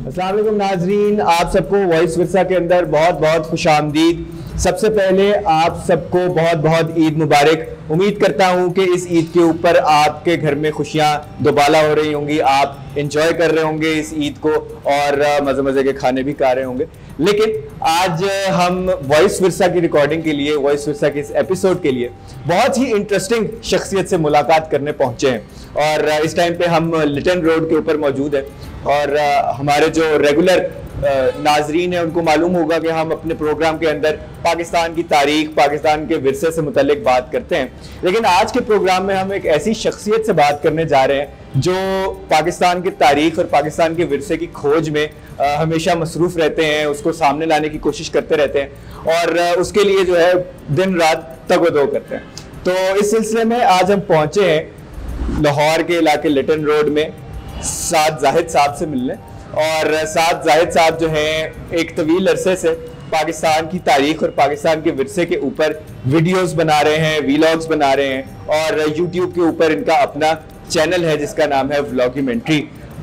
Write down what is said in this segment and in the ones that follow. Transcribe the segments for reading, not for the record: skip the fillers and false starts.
अस्सलाम वालेकुम नाजरीन, आप सबको वॉइस विरसा के अंदर बहुत बहुत खुशामदीद। सबसे पहले आप सबको बहुत बहुत ईद मुबारक। उम्मीद करता हूँ कि इस ईद के ऊपर आपके घर में खुशियाँ दोबाला हो रही होंगी, आप इंजॉय कर रहे होंगे इस ईद को और मज़े मज़े के खाने भी खा रहे होंगे। लेकिन आज हम वॉइस विरसा की रिकॉर्डिंग के लिए, वॉइस विरसा के इस एपिसोड के लिए बहुत ही इंटरेस्टिंग शख्सियत से मुलाकात करने पहुँचे हैं और इस टाइम पे हम लिटन रोड के ऊपर मौजूद हैं और हमारे जो रेगुलर नाजरीन है उनको मालूम होगा कि हम अपने प्रोग्राम के अंदर पाकिस्तान की तारीख, पाकिस्तान के विरसे से मुतल्लिक बात करते हैं। लेकिन आज के प्रोग्राम में हम एक ऐसी शख्सियत से बात करने जा रहे हैं जो पाकिस्तान की तारीख और पाकिस्तान के विरसे की खोज में हमेशा मसरूफ रहते हैं, उसको सामने लाने की कोशिश करते रहते हैं और उसके लिए जो है दिन रात तगोदो करते हैं। तो इस सिलसिले में आज हम पहुंचे हैं लाहौर के इलाके लिटन रोड में साद जाहिद साहब से मिलने। और साद जाहिद साहब जो हैं एक तवील अरसे से पाकिस्तान की तारीख और पाकिस्तान के विरसे के ऊपर वीडियोस बना रहे हैं, वीलॉग्स बना रहे हैं और यूट्यूब के ऊपर इनका अपना चैनल है जिसका नाम है व्लॉग्यूमेंट्री।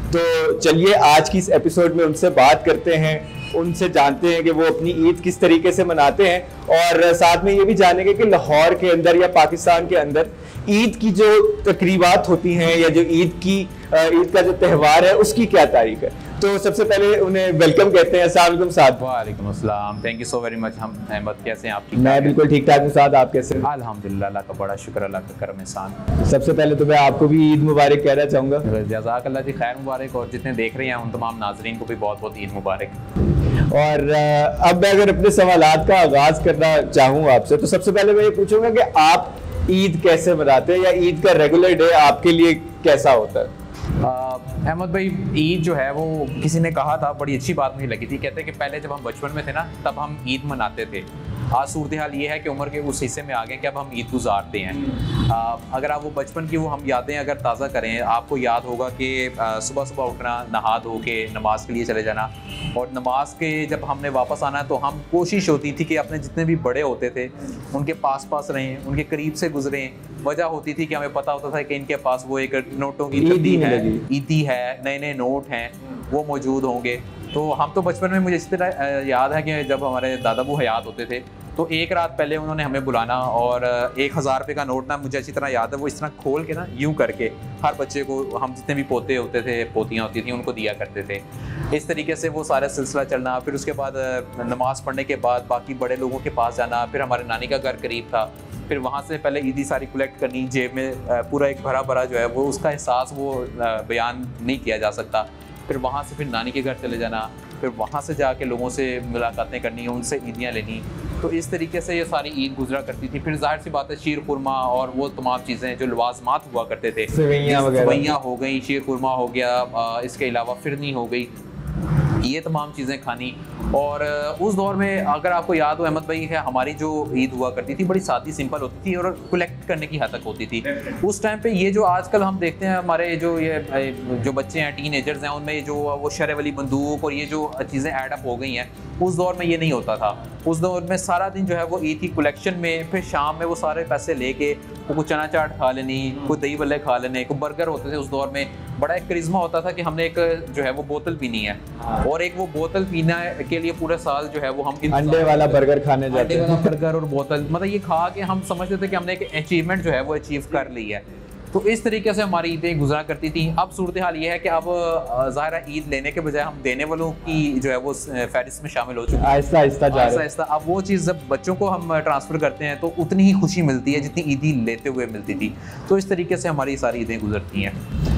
तो चलिए आज की इस एपिसोड में उनसे बात करते हैं, उनसे जानते हैं कि वो अपनी ईद किस तरीके से मनाते हैं और साथ में ये भी जानेंगे कि लाहौर के अंदर या पाकिस्तान के अंदर ईद की जो तकरीबात होती हैं या जो ईद का जो त्यौहार है उसकी क्या तारीख है। तो सबसे पहले उन्हें वेलकम कहते हैं। अस्सलाम वालेकुम साहब। वालेकुम अस्सलाम, thank you so very much. हम अहमद, कैसे हैं आप? मैं बिल्कुल ठीक ठाक हूँ साहब, आप कैसे हैं? अल्हम्दुलिल्लाह, अल्लाह का बड़ा शुक्र, अल्लाह का करम एहसान। सबसे पहले तो मैं आपको भी ईद मुबारक कहना चाहूँगा। जज़ाकल्लाह जी, खैर मुबारक। और जितने देख रहे हैं उन तमाम नाजरीन को भी बहुत बहुत ईद मुबारक। और अब मैं अगर अपने सवालात का आगाज करना चाहूँ आपसे, तो सबसे पहले मैं ये पूछूंगा कि आप ईद कैसे मनाते हैं या ईद का रेगुलर डे आपके लिए कैसा होता है? अहमद भाई, ईद जो है वो किसी ने कहा था, बड़ी अच्छी बात मुझे लगी थी। कहते हैं कि पहले जब हम बचपन में थे ना तब हम ईद मनाते थे। आज सूरत हाल ये है कि उम्र के उस हिस्से में आ गए कि अब हम ईद गुजारते हैं। अगर आप वो बचपन की वो हम यादें अगर ताज़ा करें, आपको याद होगा कि सुबह सुबह उठना, नहा धो के नमाज के लिए चले जाना और नमाज के जब हमने वापस आना तो हम कोशिश होती थी कि अपने जितने भी बड़े होते थे उनके पास रहें, उनके करीब से गुजरें। वजह होती थी कि हमें पता होता था कि इनके पास वो एक नोटों की ईदी है, नए नए नोट हैं, वो मौजूद होंगे। तो हम तो बचपन में, मुझे इस तरह याद है कि जब हमारे दादा बू हयात होते थे तो एक रात पहले उन्होंने हमें बुलाना और 1000 रुपये का नोट ना, मुझे अच्छी तरह याद है, वो इस तरह खोल के ना यूं करके हर बच्चे को, हम जितने भी पोते होते थे, पोतियाँ होती थी, उनको दिया करते थे। इस तरीके से वो सारा सिलसिला चलना। फिर उसके बाद नमाज़ पढ़ने के बाद बाकी बड़े लोगों के पास जाना। फिर हमारे नानी का घर करीब था, फिर वहाँ से पहले ईदी सारी कलेक्ट करनी, जेब में पूरा एक भरा भरा जो है वो, उसका एहसास वो बयान नहीं किया जा सकता। फिर वहाँ से फिर नानी के घर चले जाना, फिर वहाँ से जाके लोगों से मुलाकातें करनी, उनसे ईदियाँ लेनी। तो इस तरीके से ये सारी ईद गुजरा करती थी। फिर जाहिर सी बात है शीर खुरमा और वो तमाम चीज़ें जो लवाजमात हुआ करते थे, सेवइयाँ हो गई, शीर खुरमा हो गया, इसके अलावा फिरनी हो गई, ये तमाम चीज़ें खानी। और उस दौर में अगर आपको याद हो अहमद भाई, है हमारी जो ईद हुआ करती थी बड़ी सादी सिंपल होती थी और कलेक्ट करने की हद तक होती थी। उस टाइम पे ये जो आजकल हम देखते हैं हमारे जो बच्चे हैं, टीनेजर्स हैं, उनमें जो वो शरे वाली बंदूक और ये जो चीज़ें एडअप हो गई हैं, उस दौर में ये नहीं होता था। उस दौर में सारा दिन जो है वो ईद की कलेक्शन में, फिर शाम में वो सारे पैसे लेके कुछ चना चाट खा लेनी, कुछ दही बल्ले खा लेने, कुछ बर्गर होते थे। उस दौर में बड़ा एक करिश्मा होता था कि हमने एक जो है वो बोतल पीनी है और एक वो बोतल पीना के लिए पूरे साल जो है वो हम अंडे वाला बर्गर खाने जाते हैं। बर्गर और बोतल, मतलब ये खा के हम समझते थे कि हमने एक अचीवमेंट जो है वो अचीव कर ली है। तो इस तरीके से हमारी ईदें गुजरा करती थी। अब सूरत हाल ये है कि अब ज़ाहिर ईद लेने के बजाय हम देने वालों की जो है वो फहरिस्त में शामिल हो चुके हैं, आहिस्ता आहिस्ता। अब वो चीज़ जब बच्चों को हम ट्रांसफ़र करते हैं तो उतनी ही खुशी मिलती है जितनी ईदी लेते हुए मिलती थी। तो इस तरीके से हमारी सारी ईदें गुजरती हैं।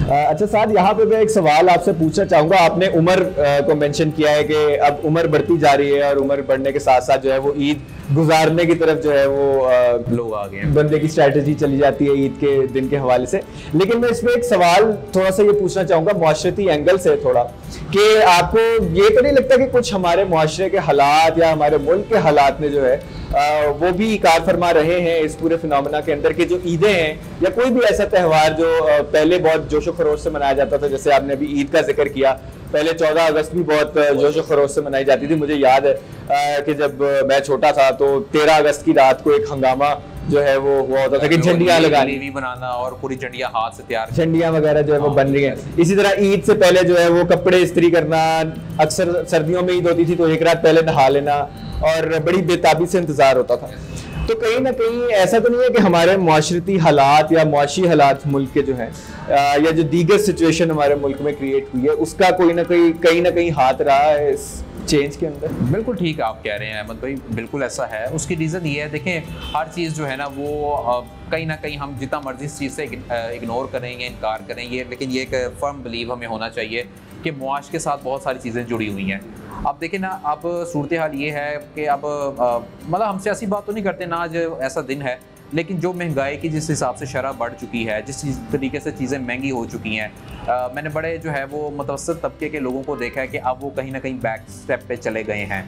अच्छा साहब, यहाँ पे मैं एक सवाल आपसे पूछना चाहूँगा। आपने उम्र को मेंशन किया है कि अब उम्र बढ़ती जा रही है और उम्र बढ़ने के साथ साथ जो है वो ईद गुजारने की तरफ जो है वो लोग आ गए हैं, बंदे की स्ट्रैटेजी चली जाती है ईद के दिन के हवाले से। लेकिन मैं इसमें एक सवाल थोड़ा सा ये पूछना चाहूँगा मुआशरती एंगल से थोड़ा, कि आपको ये तो नहीं लगता कि कुछ हमारे मुआशरे के हालात या हमारे मुल्क के हालात ने जो है वो भी कार फरमा रहे हैं इस पूरे फिनोमेना के अंदर, कि जो ईदें हैं या कोई भी ऐसा त्यौहार जो पहले बहुत जोशो खरोश से मनाया जाता था, जैसे आपने अभी ईद का जिक्र किया, पहले 14 अगस्त भी बहुत जोशो खरोश से मनाई जाती थी। मुझे याद है कि जब मैं छोटा था तो 13 अगस्त की रात को एक हंगामा जो है वो हुआ होता था कि झंडियाँ लगानी, बनाना और पूरी झंडियाँ हाथ से तैयार, झंडियाँ वगैरह जो है वो बन रही हैं। इसी तरह ईद से पहले जो है वो कपड़े इस्त्री करना, अक्सर सर्दियों में ईद होती थी तो एक रात पहले नहा लेना और बड़ी बेताबी से इंतजार होता था। तो कहीं ना कहीं ऐसा तो नहीं है कि हमारे माशरती हालात या मुआशी हालात मुल्क के जो हैं या जो दीगर सिचुएशन हमारे मुल्क में क्रिएट हुई है उसका कोई ना कहीं ना कहीं हाथ रहा है इस चेंज के अंदर? बिल्कुल ठीक आप कह रहे हैं अहमद भाई, बिल्कुल ऐसा है। उसकी रीज़न ये है, देखें हर चीज़ जो है ना वो कहीं ना कहीं हम जितना मर्जी इस चीज़ से इग्नोर करेंगे, इनकार करेंगे, लेकिन ये एक फर्म बिलीव हमें होना चाहिए कि मुआश के साथ बहुत सारी चीज़ें जुड़ी हुई हैं। अब देखें ना, अब सूरत हाल ये है कि अब मतलब हम सियासी बात तो नहीं करते ना, आज ऐसा दिन है, लेकिन जो महंगाई की जिस हिसाब से शरह बढ़ चुकी है, जिस तरीके से चीज़ें महंगी हो चुकी हैं, मैंने बड़े जो है वो मुतवस्सित तबके के लोगों को देखा है कि अब वो कहीं ना कहीं बैक स्टेप पे चले गए हैं।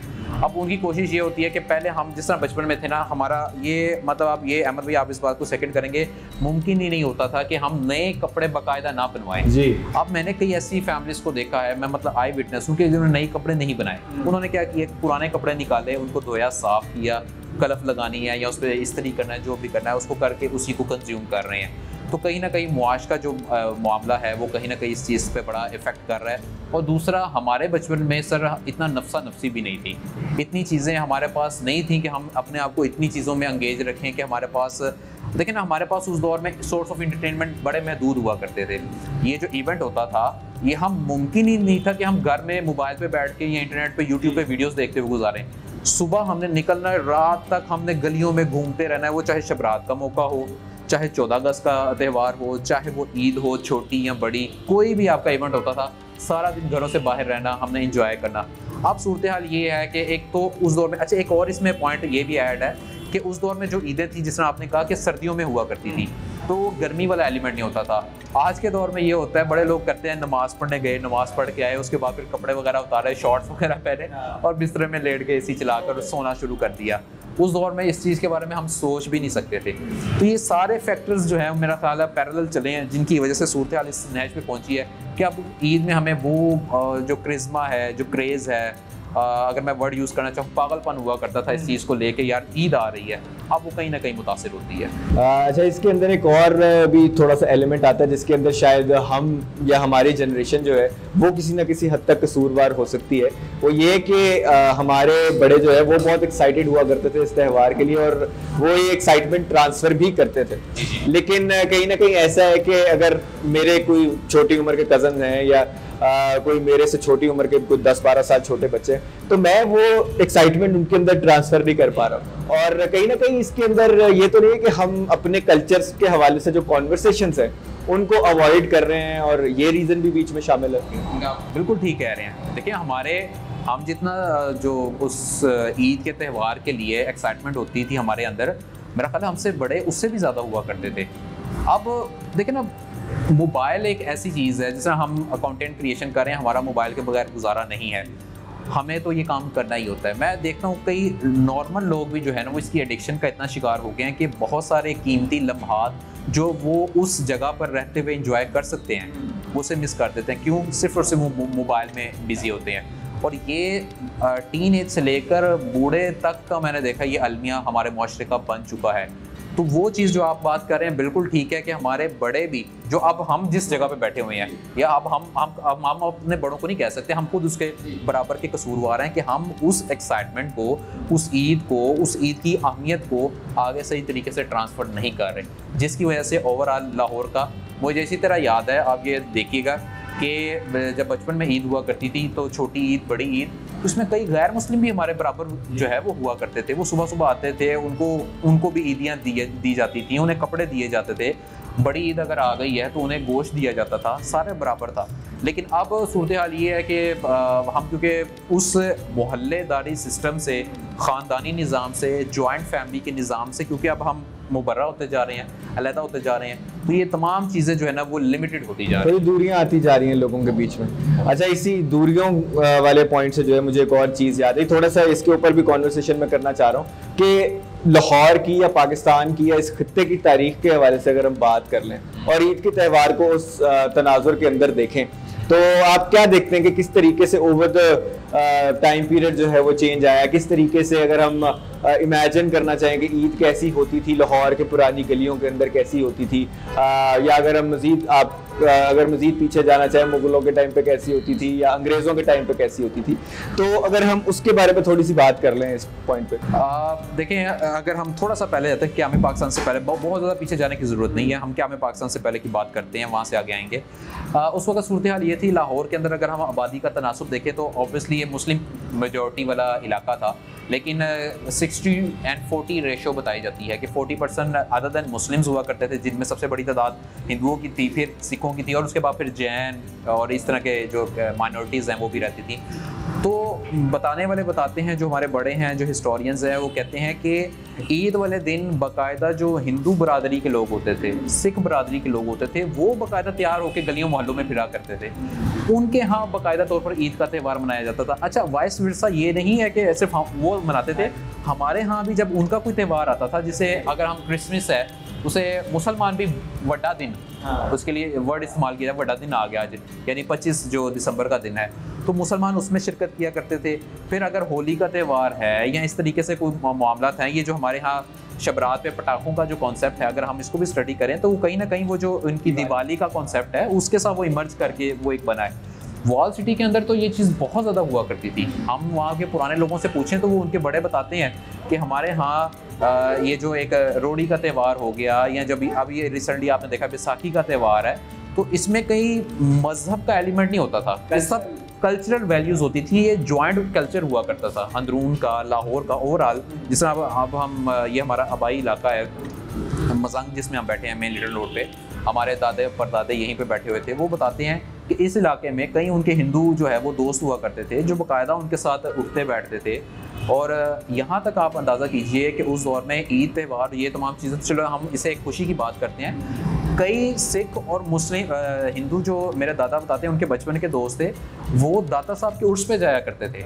अब उनकी कोशिश ये होती है कि पहले हम जिस तरह बचपन में थे ना, हमारा ये मतलब आप ये अहमद भाई आप इस बात को सेकंड करेंगे, मुमकिन ही नहीं होता था कि हम नए कपड़े बाकायदा ना बनवाएं जी। अब मैंने कई ऐसी फैमिलीज को देखा है, मैं मतलब आई विटनेस हूँ कि जिन्होंने नए कपड़े नहीं बनाए, उन्होंने क्या किया, पुराने कपड़े निकाले, उनको धोया, साफ किया, कलफ लगानी है या उस पर इस्त्री करना है, जो भी करना है उसको करके उसी को कंज्यूम कर रहे हैं। तो कहीं ना कहीं मुआश का जो मामला है वो कहीं ना कहीं इस चीज़ पे बड़ा इफेक्ट कर रहा है। और दूसरा, हमारे बचपन में सर इतना नफ्सा नफ्सी भी नहीं थी, इतनी चीज़ें हमारे पास नहीं थी कि हम अपने आप को इतनी चीज़ों में एंगेज रखें कि हमारे पास, देखिए ना, हमारे पास उस दौर में सोर्स ऑफ एंटरटेनमेंट बड़े महदूद हुआ करते थे। ये जो इवेंट होता था ये हम मुमकिन ही नहीं था कि हम घर में मोबाइल पे बैठ के या इंटरनेट पे यूट्यूब पे वीडियोस देखते हुए गुजारें। सुबह हमने निकलना है, रात तक हमने गलियों में घूमते रहना है, वो चाहे शबरात का मौका हो, चाहे 14 अगस्त का त्यौहार हो, चाहे वो ईद हो छोटी या बड़ी, कोई भी आपका इवेंट होता था, सारा दिन घरों से बाहर रहना, हमने इंजॉय करना। अब सूरत हाल ये है कि एक तो उस दौर में, अच्छा एक और इसमें पॉइंट ये भी ऐड है कि उस दौर में जो ईदें थी, जिस तरह आपने कहा कि सर्दियों में हुआ करती थी, तो गर्मी वाला एलिमेंट नहीं होता था। आज के दौर में ये होता है, बड़े लोग करते हैं, नमाज पढ़ने गए, नमाज पढ़ के आए, उसके बाद फिर कपड़े वगैरह उतारे, शॉर्ट्स वगैरह पहने और बिस्तरे में लेट के एसी चलाकर सोना शुरू कर दिया। उस दौर में इस चीज़ के बारे में हम सोच भी नहीं सकते थे। तो ये सारे फैक्टर्स जो है मेरा ख्याल है पैरेलल चले हैं, जिनकी वजह से सूरत हाल इस नहज पे पहुंची है कि अब ईद में हमें वो जो क्रिज्मा है, जो क्रेज़ है, अगर मैं वर्ड यूज़ करना चाहूँ, पागलपन हुआ करता था इस चीज़ को लेके, यार ईद आ रही है, अब वो कहीं ना कहीं मुतासिर होती है। अच्छा, इसके अंदर एक और भी थोड़ा सा एलिमेंट आता है जिसके अंदर शायद हम या हमारी जनरेशन जो है वो किसी ना किसी हद तक कसूरवार हो सकती है। वो ये कि हमारे बड़े जो है वो बहुत एक्साइटेड हुआ करते थे इस त्यौहार के लिए और वो ये एक्साइटमेंट ट्रांसफ़र भी करते थे। लेकिन कहीं ना कहीं ऐसा है कि अगर मेरे कोई छोटी उम्र के कज़न हैं या कोई मेरे से छोटी उम्र के कोई 10-12 साल छोटे बच्चे, तो मैं वो एक्साइटमेंट उनके अंदर ट्रांसफ़र नहीं कर पा रहा हूँ। और कहीं ना कहीं इसके अंदर ये तो नहीं है कि हम अपने कल्चर्स के हवाले से जो कॉन्वर्सेशंस हैं उनको अवॉइड कर रहे हैं और ये रीज़न भी बीच में शामिल है। बिल्कुल ठीक कह रहे हैं। देखिए हम जितना जो उस ईद के त्यौहार के लिए एक्साइटमेंट होती थी हमारे अंदर, मेरा ख्याल है हमसे बड़े उससे भी ज़्यादा हुआ करते थे। अब देखिए ना, मोबाइल एक ऐसी चीज़ है, जैसे हम कंटेंट क्रिएशन कर रहे हैं, हमारा मोबाइल के बगैर गुजारा नहीं है, हमें तो ये काम करना ही होता है। मैं देखता हूँ कई नॉर्मल लोग भी जो है ना वो इसकी एडिक्शन का इतना शिकार हो गए हैं कि बहुत सारे कीमती लम्हात जो वो उस जगह पर रहते हुए इंजॉय कर सकते हैं वो उसे मिस कर देते हैं। क्यों? सिर्फ और सिर्फ मोबाइल में बिजी होते हैं। और ये टीन एज से लेकर बूढ़े तक का मैंने देखा ये अलमिया हमारे मुआशरे का बन चुका है। तो वो चीज़ जो आप बात कर रहे हैं बिल्कुल ठीक है कि हमारे बड़े भी, जो अब हम जिस जगह पे बैठे हुए हैं, या अब हम अपने बड़ों को नहीं कह सकते, हम खुद उसके बराबर के कसूरवार हैं कि हम उस एक्साइटमेंट को, उस ईद की अहमियत को आगे सही तरीके से ट्रांसफ़र नहीं कर रहे, जिसकी वजह से ओवरऑल लाहौर का, मुझे इसी तरह याद है, आप ये देखिएगा कि जब बचपन में ईद हुआ करती थी तो छोटी ईद, बड़ी ईद, उसमें कई गैर मुस्लिम भी हमारे बराबर जो है वो हुआ करते थे। वो सुबह सुबह आते थे, उनको भी ईदियाँ दी जाती थी, उन्हें कपड़े दिए जाते थे। बड़ी ईद अगर आ गई है तो उन्हें गोश्त दिया जाता था, सारे बराबर था। लेकिन अब सूरत हाल ये है कि हम क्योंकि उस मोहल्लेदारी सिस्टम से, ख़ानदानी निज़ाम से, जॉइंट फैमिली के निज़ाम से, क्योंकि अब हम मुबर्रा होते जा रहे हैं, अलहदा होते जा रहे हैं, तो ये तमाम चीज़ें जो है ना वो लिमिटेड होती जा रही हैं, दूरियां आती जा रही हैं लोगों के बीच में। अच्छा, इसी दूरियों वाले पॉइंट से जो है मुझे एक और चीज़ याद है, थोड़ा सा इसके ऊपर भी कॉन्वर्सेशन में करना चाह रहा हूँ कि लाहौर की या पाकिस्तान की या इस खित्ते की तारीख के हवाले से अगर हम बात कर लें और ईद के त्यौहार को उस तनाजुर के अंदर देखें, तो आप क्या देखते हैं कि किस तरीके से ओवर द टाइम पीरियड जो है वो चेंज आया, किस तरीके से अगर हम इमेजिन करना चाहें कि ईद कैसी होती थी लाहौर के पुरानी गलियों के अंदर कैसी होती थी, या अगर हम मज़ीद पीछे जाना चाहें मुगलों के टाइम पे कैसी होती थी या अंग्रेज़ों के टाइम पे कैसी होती थी, तो अगर हम उसके बारे में थोड़ी सी बात कर लें इस पॉइंट पे। देखें, अगर हम थोड़ा सा पहले जाते हैं क़याम पाकिस्तान से पहले, बहुत ज़्यादा पीछे जाने की ज़रूरत नहीं है, हम क़याम पाकिस्तान से पहले की बात करते हैं, वहाँ से आगे आएंगे। उस वक्त सूरत हाल ये थी, लाहौर के अंदर अगर हम आबादी का तनासुब देखें तो ऑब्वियसली ये मुस्लिम मेजॉरिटी वाला इलाका था, लेकिन 60-40 रेशो बताई जाती है कि 40% अदर दैन मुस्लिम्स हुआ करते थे, जिनमें सबसे बड़ी तादाद हिंदुओं की थी, फिर सिखों की थी, और उसके बाद फिर जैन और इस तरह के जो माइनॉरिटीज़ हैं वो भी रहती थी। तो बताने वाले बताते हैं, जो हमारे बड़े हैं, जो हिस्टोरियंस हैं, वो कहते हैं कि ईद वाले दिन बाकायदा जो हिंदू बरादरी के लोग होते थे, सिख बरादरी के लोग होते थे, वो बाकायदा तैयार होकर गलियों मोहल्लों में फिरा करते थे। उनके यहाँ बाकायदा तौर पर ईद का त्यौहार मनाया जाता था। अच्छा, वाइस वर्सा ये नहीं है कि सिर्फ हम वो मनाते थे, हमारे यहाँ भी जब उनका कोई त्यौहार आता था, जिसे अगर हम क्रिसमस है उसे मुसलमान भी वड्डा दिन, उसके लिए वर्ड इस्तेमाल किया, वड्डा दिन आ गया आज, यानी 25 जो दिसंबर का दिन है, तो मुसलमान उसमें शिरकत किया करते थे। फिर अगर होली का त्यौहार है या इस तरीके से कोई मामला हैं, ये जो हमारे यहाँ शबरात पे पटाखों का जो कॉन्सेप्ट है, अगर हम इसको भी स्टडी करें तो वो कहीं ना कहीं वो जो उनकी दिवाली का कॉन्सेप्ट है उसके साथ वो इमर्ज करके वो एक बना है। वॉल सिटी के अंदर तो ये चीज़ बहुत ज़्यादा हुआ करती थी। हम वहाँ के पुराने लोगों से पूछें तो वो उनके बड़े बताते हैं कि हमारे यहाँ ये जो एक रोड़ी का त्यौहार हो गया, या जब अब ये रिसेंटली आपने देखा बैसाखी का त्यौहार है, तो इसमें कहीं मजहब का एलिमेंट नहीं होता था, ये सब कल्चरल वैल्यूज़ होती थी, ये जॉइंट कल्चर हुआ करता था अंदरून का, लाहौर का ओवरऑल। जिस तरह अब हम ये हमारा आबाई इलाका है मजंग, जिसमें हम बैठे हैं मेन लिटिल रोड पे, हमारे दादे परदादे यहीं पे बैठे हुए थे, वो बताते हैं कि इस इलाके में कई उनके हिंदू जो है वो दोस्त हुआ करते थे, जो बाकायदा उनके साथ उठते बैठते थे। और यहाँ तक आप अंदाज़ा कीजिए कि उस दौर में ईद त्यौहार ये तमाम चीज़ें, चलो हम इसे एक खुशी की बात करते हैं, कई सिख और मुस्लिम हिंदू जो मेरे दादा बताते हैं उनके बचपन के दोस्त थे, वो दाता साहब के उर्स पे जाया करते थे।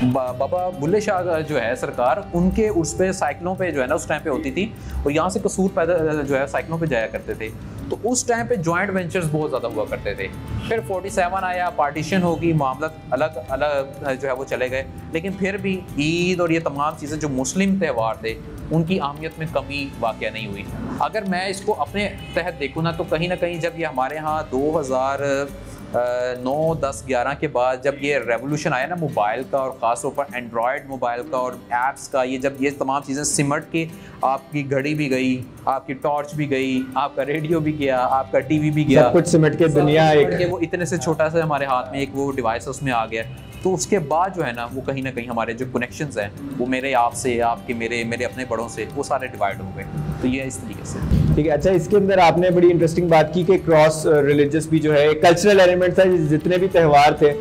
बाबा बुल्ले शाह जो है सरकार, उनके उर्स पे साइकिलों पे जो है ना उस टाइम पे होती थी, और यहाँ से कसूर पैदल जो है साइकिलों पे जाया करते थे। तो उस टाइम पे जॉइंट वेंचर्स बहुत ज़्यादा हुआ करते थे। फिर 47 आया, पार्टीशन होगी, मामला अलग अलग जो है वो चले गए, लेकिन फिर भी ईद और ये तमाम चीज़ें जो मुस्लिम त्यौहार थे उनकी अहमियत में कमी वाक़या नहीं हुई। अगर मैं इसको अपने तहत देखूँ ना, तो कहीं ना कहीं जब ये हमारे यहाँ 2009, 10, 11 के बाद जब ये रेवोल्यूशन आया ना मोबाइल का, और ख़ास तौर पर एंड्रॉयड मोबाइल का और ऐप्स का, ये जब ये तमाम चीज़ें सिमट के, आपकी घड़ी भी गई, आपकी टॉर्च भी गई, आपका रेडियो भी गया, आपका टीवी भी गया, सब कुछ सिमट के दुनिया एक वो इतने से छोटा सा हमारे हाथ में एक वो डिवाइस उसमें आ गया, तो उसके बाद जो है ना वो कहीं ना कहीं हमारे जो कनेक्शंस हैं वो मेरे आपसे, आपके मेरे अपने बड़ों से, वो सारे डिवाइड हो गए। तो ये इस तरीके से ठीक है। अच्छा, इसके अंदर आपने बड़ी इंटरेस्टिंग बात की कि क्रॉस रिलीजियस भी जो है कल्चरल एलिमेंट था, जितने भी त्यौहार थे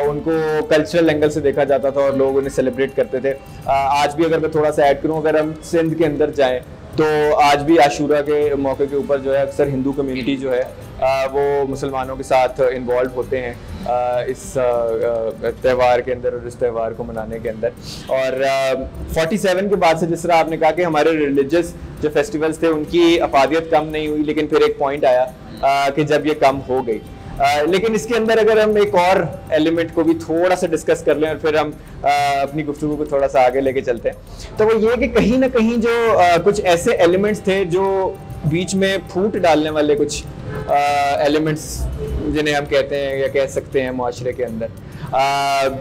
उनको कल्चरल एंगल से देखा जाता था और लोग उन्हें सेलिब्रेट करते थे। आज भी अगर मैं थोड़ा सा ऐड करूं, अगर हम सिंध के अंदर जाएं तो आज भी आशूरा के मौके के ऊपर जो है अक्सर हिंदू कम्युनिटी जो है वो मुसलमानों के साथ इन्वॉल्व होते हैं इस त्यौहार के अंदर और इस त्यौहार को मनाने के अंदर। और 47 के बाद से जिस तरह आपने कहा कि हमारे रिलीजियस जो फेस्टिवल्स थे उनकी अफादियत कम नहीं हुई, लेकिन फिर एक पॉइंट आया कि जब ये कम हो गई। लेकिन इसके अंदर अगर हम एक और एलिमेंट को भी थोड़ा सा डिस्कस कर लें और फिर हम अपनी गुफ्तगू को थोड़ा सा आगे लेके चलते हैं, तो वो ये कि कहीं ना कहीं जो कुछ ऐसे एलिमेंट्स थे जो बीच में फूट डालने वाले कुछ एलिमेंट्स जिन्हें हम कहते हैं या कह सकते हैं मुआशरे के अंदर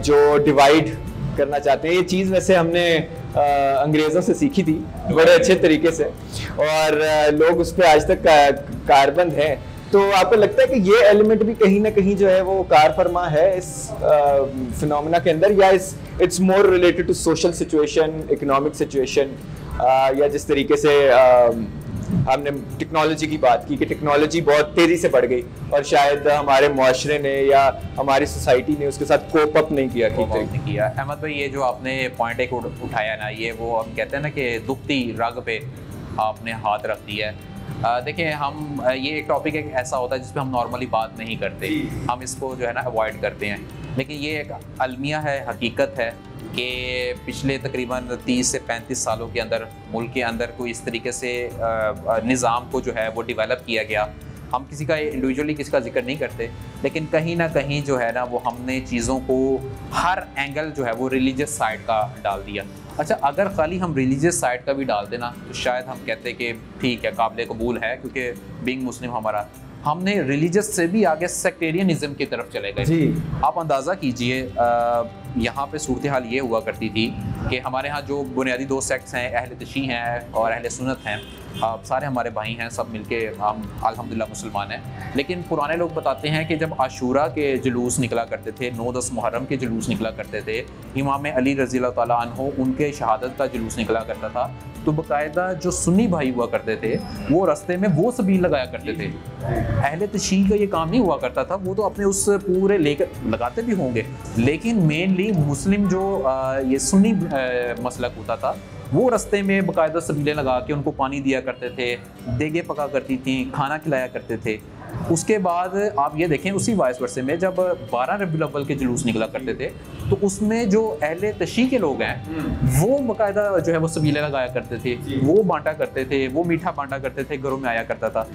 जो डिवाइड करना चाहते हैं। ये चीज़ वैसे हमने अंग्रेज़ों से सीखी थी बड़े अच्छे तरीके से, और लोग उस पर आज तक कारबंद हैं। तो आपको लगता है कि ये एलिमेंट भी कहीं ना कहीं जो है वो कार फरमा है इस फिनोमेना के अंदर, या it's more related to social situation, economic situation, या जिस तरीके से हमने टेक्नोलॉजी की बात की कि टेक्नोलॉजी बहुत तेज़ी से बढ़ गई और शायद हमारे मुआशरे ने या हमारी सोसाइटी ने उसके साथ कोप अप नहीं किया अहमद भाई, ये जो आपने पॉइंट एक उठाया ना, ये वो हम कहते हैं ना कि दुखती रग पे आपने हाथ रख दिया है। देखिए, हम ये एक टॉपिक एक ऐसा होता है जिस पे हम नॉर्मली बात नहीं करते, हम इसको जो है ना अवॉइड करते हैं, लेकिन ये एक अलमिया है, हकीकत है कि पिछले तकरीबन 30 से 35 सालों के अंदर मुल्क के अंदर कोई इस तरीके से निज़ाम को जो है वो डेवलप किया गया हम किसी का इंडिविजुअली किसी का जिक्र नहीं करते, लेकिन कहीं ना कहीं जो है ना वो हमने चीज़ों को हर एंगल जो है वो रिलीजियस साइड का डाल दिया। अच्छा, अगर खाली हम रिलीजियस साइड का भी डाल देना तो शायद हम कहते कि ठीक है, काबिल कबूल है, क्योंकि बीइंग मुस्लिम हमारा, हमने रिलीजियस से भी आगे सेक्टेरियनिज्म की तरफ चले गए। आप अंदाज़ा कीजिए, यहाँ पे सूरत हाल ये हुआ करती थी कि हमारे यहाँ जो बुनियादी दो सेक्ट्स हैं, अहले तशी हैं और अहले सुन्नत हैं, सारे हमारे भाई हैं, सब मिलके हम अल्हम्दुलिल्लाह मुसलमान हैं। लेकिन पुराने लोग बताते हैं कि जब आशूरा के जुलूस निकला करते थे, 9-10 मुहर्रम के जुलूस निकला करते थे, इमाम अली रज़ी अल्लाह ताला अन्हु उनके शहादत का जुलूस निकला करता था, तो बाकायदा जो सुन्नी भाई हुआ करते थे वो रास्ते में वो सबील लगाया करते थे। अहले तशीह का ये काम नहीं हुआ करता था, वो तो अपने उस पूरे लेकर लगाते भी होंगे, लेकिन मेनली मुस्लिम जो ये सुन्नी मसलक होता था वो रास्ते में बाकायदा सबीलें लगा के उनको पानी दिया करते थे, देगे पका करती थी, खाना खिलाया करते थे। उसके बाद आप ये देखें, उसी वाइस वर्से में जब 12 रबीउल अव्वल के जुलूस निकला करते थे तो उसमें जो अहले तशी के लोग हैं वो बाकायदा जो है वो सबीलें लगाया करते थे, वो बांटा करते थे, वो मीठा बांटा करते थे, घरों में आया करता था।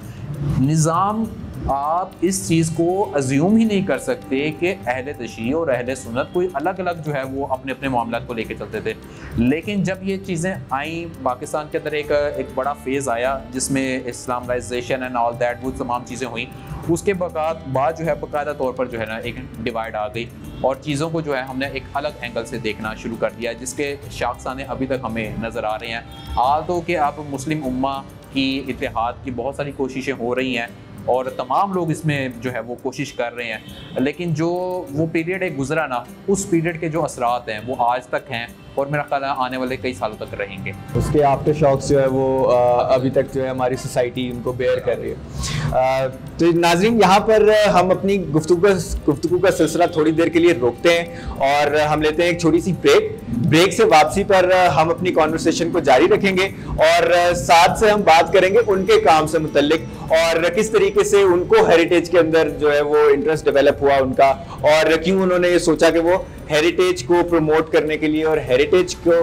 निज़ाम, आप इस चीज़ को अज्यूम ही नहीं कर सकते कि अहले तशी और अहले सुन्नत कोई अलग अलग जो है वो अपने अपने मामलात को लेके चलते थे। लेकिन जब ये चीज़ें आई, पाकिस्तान के अंदर एक बड़ा फेज़ आया जिसमें इस्लामाइजेशन एंड ऑल दैट, वो तमाम चीज़ें हुई, उसके बाद जो है बाकायदा तौर पर जो है ना एक डिवाइड आ गई और चीज़ों को जो है हमने एक अलग एंगल से देखना शुरू कर दिया, जिसके शाखसाने अभी तक हमें नज़र आ रहे हैं। हाल तो कि अब मुस्लिम उम्मा की इत्तेहाद की बहुत सारी कोशिशें हो रही हैं और तमाम लोग इसमें जो है वो कोशिश कर रहे हैं, लेकिन जो वो पीरियड एक गुजरा ना, उस पीरियड के जो असरात हैं वो आज तक हैं और मेरा ख्याल है आने वाले कई सालों तक रहेंगे। उसके आफ्टर शॉक्स जो है वो अभी तक जो है हमारी सोसाइटी उनको बेयर कर रही है। तो नाज़रीन, यहाँ पर हम अपनी गुफ्तगू का सिलसिला थोड़ी देर के लिए रोकते हैं और हम लेते हैं एक छोटी सी ब्रेक से वापसी पर हम अपनी कॉन्वर्सेशन को जारी रखेंगे और साथ से हम बात करेंगे उनके काम से मुतल्लिक और किस तरीके से उनको हेरिटेज के अंदर जो है वो इंटरेस्ट डेवलप हुआ उनका, और क्यों उन्होंने ये सोचा कि वो हेरिटेज को प्रमोट करने के लिए और हेरिटेज को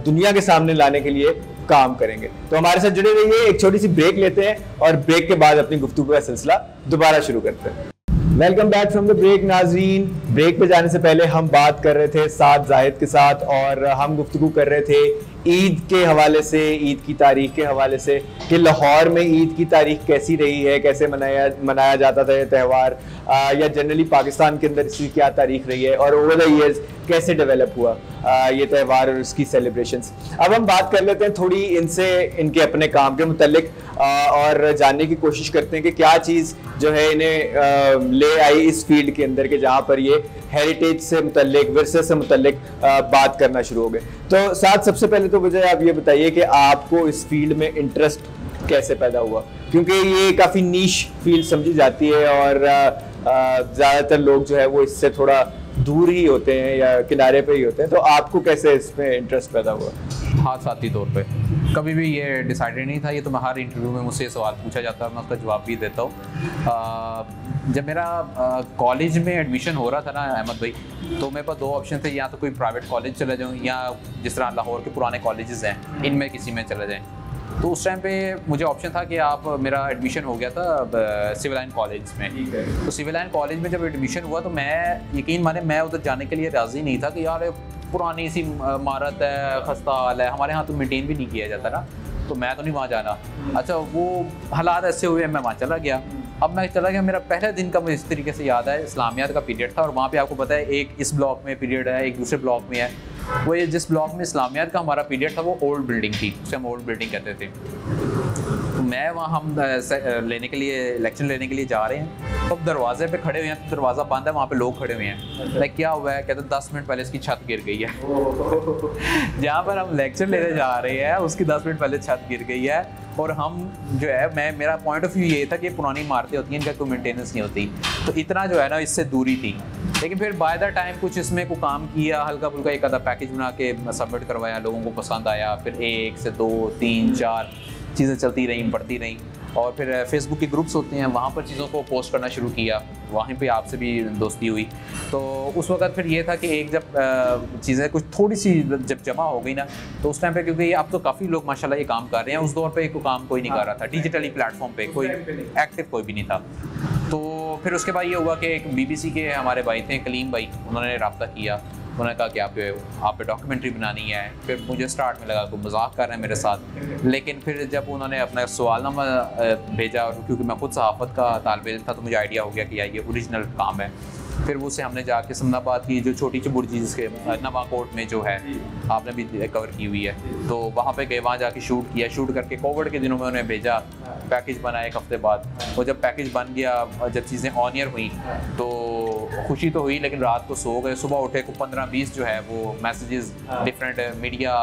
दुनिया के सामने लाने के लिए काम करेंगे। तो हमारे साथ जुड़े रहिए, एक छोटी सी ब्रेक लेते हैं और ब्रेक के बाद अपनी गुफ्तगू का सिलसिला दोबारा शुरू करते हैं। Welcome back from the break नाजरीन। ब्रेक पे जाने से पहले हम बात कर रहे थे साद जाहिद के साथ और हम गुफ्तगू कर रहे थे ईद के हवाले से, ईद की तारीख के हवाले से कि लाहौर में ईद की तारीख कैसी रही है, कैसे मनाया जाता था ये त्यौहार, या जनरली पाकिस्तान के अंदर इसकी क्या तारीख रही है और ओवर द ईयर्स कैसे डेवलप हुआ ये त्यौहार और उसकी सेलिब्रेशंस। अब हम बात कर लेते हैं थोड़ी इनसे, इनके अपने काम के मुतालिक और जानने की कोशिश करते हैं कि क्या चीज़ जो है इन्हें ले आई इस फील्ड के अंदर के जहाँ पर ये हेरिटेज से मुतल्लिक, विरसे से मुतल्लिक बात करना शुरू हो गए। तो साथ सबसे पहले तो मुझे आप ये बताइए कि आपको इस फील्ड में इंटरेस्ट कैसे पैदा हुआ, क्योंकि ये काफ़ी नीश फील्ड समझी जाती है और ज़्यादातर लोग जो है वो इससे थोड़ा दूर ही होते हैं या किनारे पे ही होते हैं। तो आपको कैसे इसमें इंटरेस्ट पैदा हुआ? हाँ, साथी तौर पे कभी भी ये डिसाइडेड नहीं था, ये तो मैं हर इंटरव्यू में मुझसे सवाल पूछा जाता है, मैं उसका जवाब भी देता हूँ। जब मेरा कॉलेज में एडमिशन हो रहा था ना अहमद भाई, तो मेरे पास दो ऑप्शन थे, या तो कोई प्राइवेट कॉलेज चला जाऊँ या जिस तरह लाहौर के पुराने कॉलेजेस हैं इनमें किसी में चला जाएँ। तो उस टाइम पे मुझे ऑप्शन था कि आप, मेरा एडमिशन हो गया था सिविल लाइन कॉलेज में। तो सिविल लाइन कॉलेज में जब एडमिशन हुआ तो मैं, यकीन माने, मैं उधर जाने के लिए राज़ी नहीं था कि यार पुरानी सी इमारत है, खस्ता हाल है, हमारे यहाँ तो मेंटेन भी नहीं किया जाता ना, तो मैं तो नहीं वहाँ जाना। अच्छा, वो हालात ऐसे हुए, मैं वहाँ चला गया। अब मैं चला गया, मेरा पहले दिन का मुझे इस तरीके से याद है, इस्लामियात का पीरियड था और वहाँ पे आपको पता है एक इस ब्लॉक में पीरियड है, एक दूसरे ब्लॉक में है। वो ये जिस ब्लॉक में इस्लामियात का हमारा पीरियड था वो ओल्ड बिल्डिंग थी, उसे हम ओल्ड बिल्डिंग कहते थे। तो मैं वहाँ, हम लेने के लिए, लेक्चर लेने के लिए जा रहे हैं, तो दरवाजे पे खड़े हुए हैं, तो दरवाज़ा बंद है, वहाँ पे लोग खड़े हुए हैं। लाइक क्या हुआ है, कहते 10 मिनट पहले इसकी छत गिर गई है। जहाँ पर हम लेक्चर लेने जा रहे हैं उसकी 10 मिनट पहले छत गिर गई है और हम जो है, मेरा पॉइंट ऑफ व्यू ये था कि पुरानी इमारतें होती हैं, इनका कोई मेंटेनेंस नहीं होती, तो इतना जो है ना इससे दूरी थी। लेकिन फिर बाय द टाइम कुछ इसमें को काम किया, हल्का फुल्का एक आधा पैकेज बना के सबमिट करवाया, लोगों को पसंद आया, फिर 1 से 2, 3, 4 चीज़ें चलती रहीं, बढ़ती रहीं और फिर फेसबुक के ग्रुप्स होते हैं, वहाँ पर चीज़ों को पोस्ट करना शुरू किया, वहीं पे आपसे भी दोस्ती हुई। तो उस वक्त फिर ये था कि एक जब चीज़ें कुछ थोड़ी सी जब जमा हो गई ना, तो उस टाइम पे, क्योंकि अब तो काफ़ी लोग माशाल्लाह ये काम कर रहे हैं, उस दौर पे काम कोई नहीं कर रहा था डिजिटली प्लेटफॉर्म पे, कोई एक्टिव कोई भी नहीं था। तो फिर उसके बाद ये हुआ कि एक BBC के हमारे भाई थे कलीम भाई, उन्होंने रब्ता किया, उन्होंने कहा कि आप पे डॉक्यूमेंट्री बनानी है। फिर मुझे स्टार्ट में लगा कि मजाक कर रहे हैं मेरे साथ, लेकिन फिर जब उन्होंने अपना सवालनामा भेजा, और क्योंकि मैं खुद सहाफ़त का तालिब इल्म था, तो मुझे आइडिया हो गया कि यार ये ओरिजिनल काम है। फिर उससे हमने जाके समनाबाद की जो छोटी चबुर्जी जिसके नवाकोट में जो है आपने भी कवर की हुई है, तो वहाँ पे गए, वहाँ जाके शूट किया, शूट करके कोविड के दिनों में उन्हें भेजा, पैकेज बना 1 हफ्ते बाद। वो जब पैकेज बन गया, जब चीज़ें ऑन ईयर हुई तो खुशी तो हुई, लेकिन रात को सो गए, सुबह उठे को 15-20 जो है वो मैसेजेस डिफरेंट मीडिया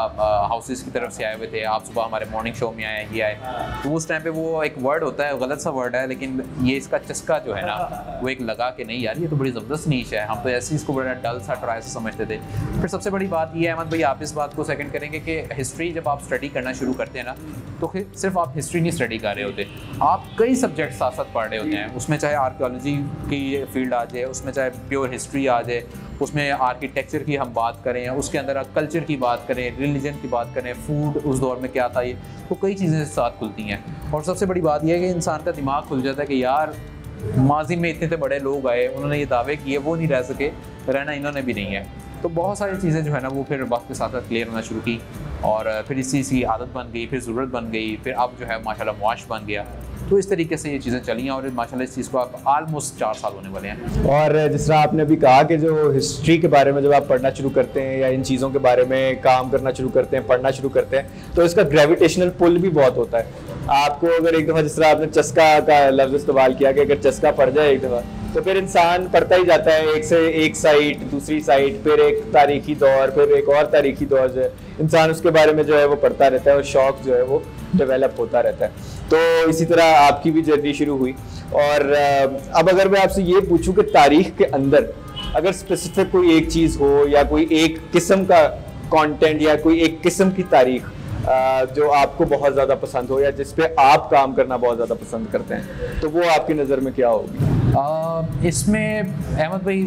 हाउसेस की तरफ से आए हुए थे, आप सुबह हमारे मॉर्निंग शो में आए, ये आए। तो उस टाइम पे वो एक वर्ड होता है, गलत सा वर्ड है, लेकिन ये इसका चस्का जो है ना, वो एक लगा कि नहीं यार ये तो बड़ी ज़बरदस्त नीश है, हम तो ऐसे इसको बड़ा डल सा ट्राई से समझते थे। फिर सबसे बड़ी बात ये है अहमद भाई, आप इस बात को सेकंड करेंगे कि हिस्ट्री जब आप स्टडी करना शुरू करते हैं ना, तो सिर्फ आप हिस्ट्री नहीं स्टडी कर रहे होते, आप कई सब्जेक्ट साथ साथ पढ़ रहे होते हैं। उसमें चाहे आर्कियोलॉजी की फील्ड आ जाए, उसमें चाहे प्योर हिस्ट्री आ जाए, उसमें आर्किटेक्चर की हम बात करें, उसके अंदर कल्चर की बात करें, रिलीजन की बात करें, फूड उस दौर में क्या था, ये तो कई चीज़ें साथ खुलती हैं। और सबसे बड़ी बात यह है कि इंसान का दिमाग खुल जाता है कि यार माजी में इतने बड़े लोग आए, उन्होंने ये दावे किए, वो नहीं रह सके, रहना इन्होंने भी नहीं है। तो बहुत सारी चीज़ें जो है ना वो फिर वक्त के साथ साथ क्लियर होना शुरू की, और फिर इस चीज़ की आदत बन गई, फिर ज़रूरत बन गई, फिर अब जो है माशाल्लाह मुआश बन गया। तो इस तरीके से ये चीज़ें चली, और माशाल्लाह इस चीज़ को आप ऑलमोस्ट 4 साल होने वाले हैं। और जिस तरह आपने अभी कहा कि जो हिस्ट्री के बारे में जब आप पढ़ना शुरू करते हैं या इन चीज़ों के बारे में काम करना शुरू करते हैं, पढ़ना शुरू करते हैं, तो इसका ग्रेविटेशनल पुल भी बहुत होता है। आपको अगर एक दफ़ा, जिस तरह आपने चस्का का लफ्ज़ इस्तेमाल किया कि अगर चस्का पड़ जाए एक दफ़ा, तो फिर इंसान पढ़ता ही जाता है, एक से एक साइट, दूसरी साइट, फिर एक तारीखी दौर, फिर एक और तारीखी दौर, जो है इंसान उसके बारे में जो है वो पढ़ता रहता है, और शौक़ जो है वो डेवलप होता रहता है। तो इसी तरह आपकी भी जर्नी शुरू हुई। और अब अगर मैं आपसे ये पूछूं कि तारीख के अंदर अगर स्पेसिफिक कोई एक चीज़ हो, या कोई एक किस्म का कंटेंट, या कोई एक किस्म की तारीख जो आपको बहुत ज़्यादा पसंद हो, या जिस पे आप काम करना बहुत ज़्यादा पसंद करते हैं, तो वो आपकी नज़र में क्या होगी? इसमें अहमद भाई,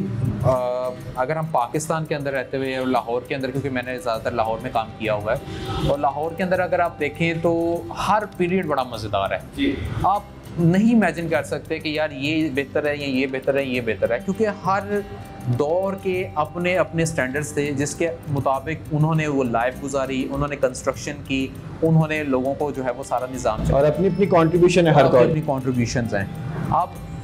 अगर हम पाकिस्तान के अंदर रहते हुए और लाहौर के अंदर, क्योंकि मैंने ज़्यादातर लाहौर में काम किया हुआ है, और लाहौर के अंदर अगर आप देखें तो हर पीरियड बड़ा मज़ेदार है जी। आप नहीं इमेजिन कर सकते कि यार ये बेहतर है, ये बेहतर है, ये बेहतर है, क्योंकि हर दौर के अपने अपने स्टैंडर्ड्स थे जिसके मुताबिक उन्होंने वो लाइफ गुजारी, उन्होंने कंस्ट्रक्शन की, उन्होंने लोगों को जो है वो सारा निज़ाम, और अपनी अपनी कॉन्ट्रीब्यूशन है, हर दौर अपनी कॉन्ट्रीब्यूशंस हैं।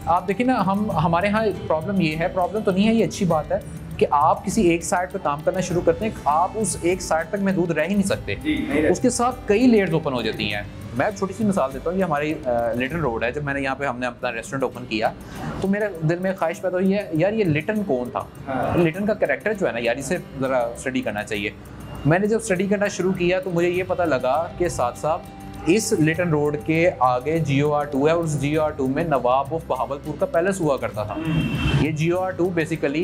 आप देखिए ना, हमारे यहाँ प्रॉब्लम ये है, प्रॉब्लम तो नहीं है, ये अच्छी बात है कि आप किसी एक साइड पे काम करना शुरू करते हैं, आप उस एक साइड तक महदूद रह ही नहीं सकते, उसके साथ कई लेयर्स ओपन हो जाती हैं। मैं छोटी सी मिसाल देता हूँ, ये हमारी लिटन रोड है, जब मैंने यहाँ पे हमने अपना रेस्टोरेंट ओपन किया, तो मेरे दिल में ख्वाहिश पैदा हुई है यार ये लिटन कौन था, लिटन का कैरेक्टर जो है ना यार, इसे ज़रा स्टडी करना चाहिए। मैंने जब स्टडी करना शुरू किया तो मुझे ये पता लगा कि साथ साथ इस लिटन रोड के आगे GOR2 है, और उस GOR2 में नवाब ऑफ बहावलपुर का पैलेस हुआ करता था। ये GOR2 बेसिकली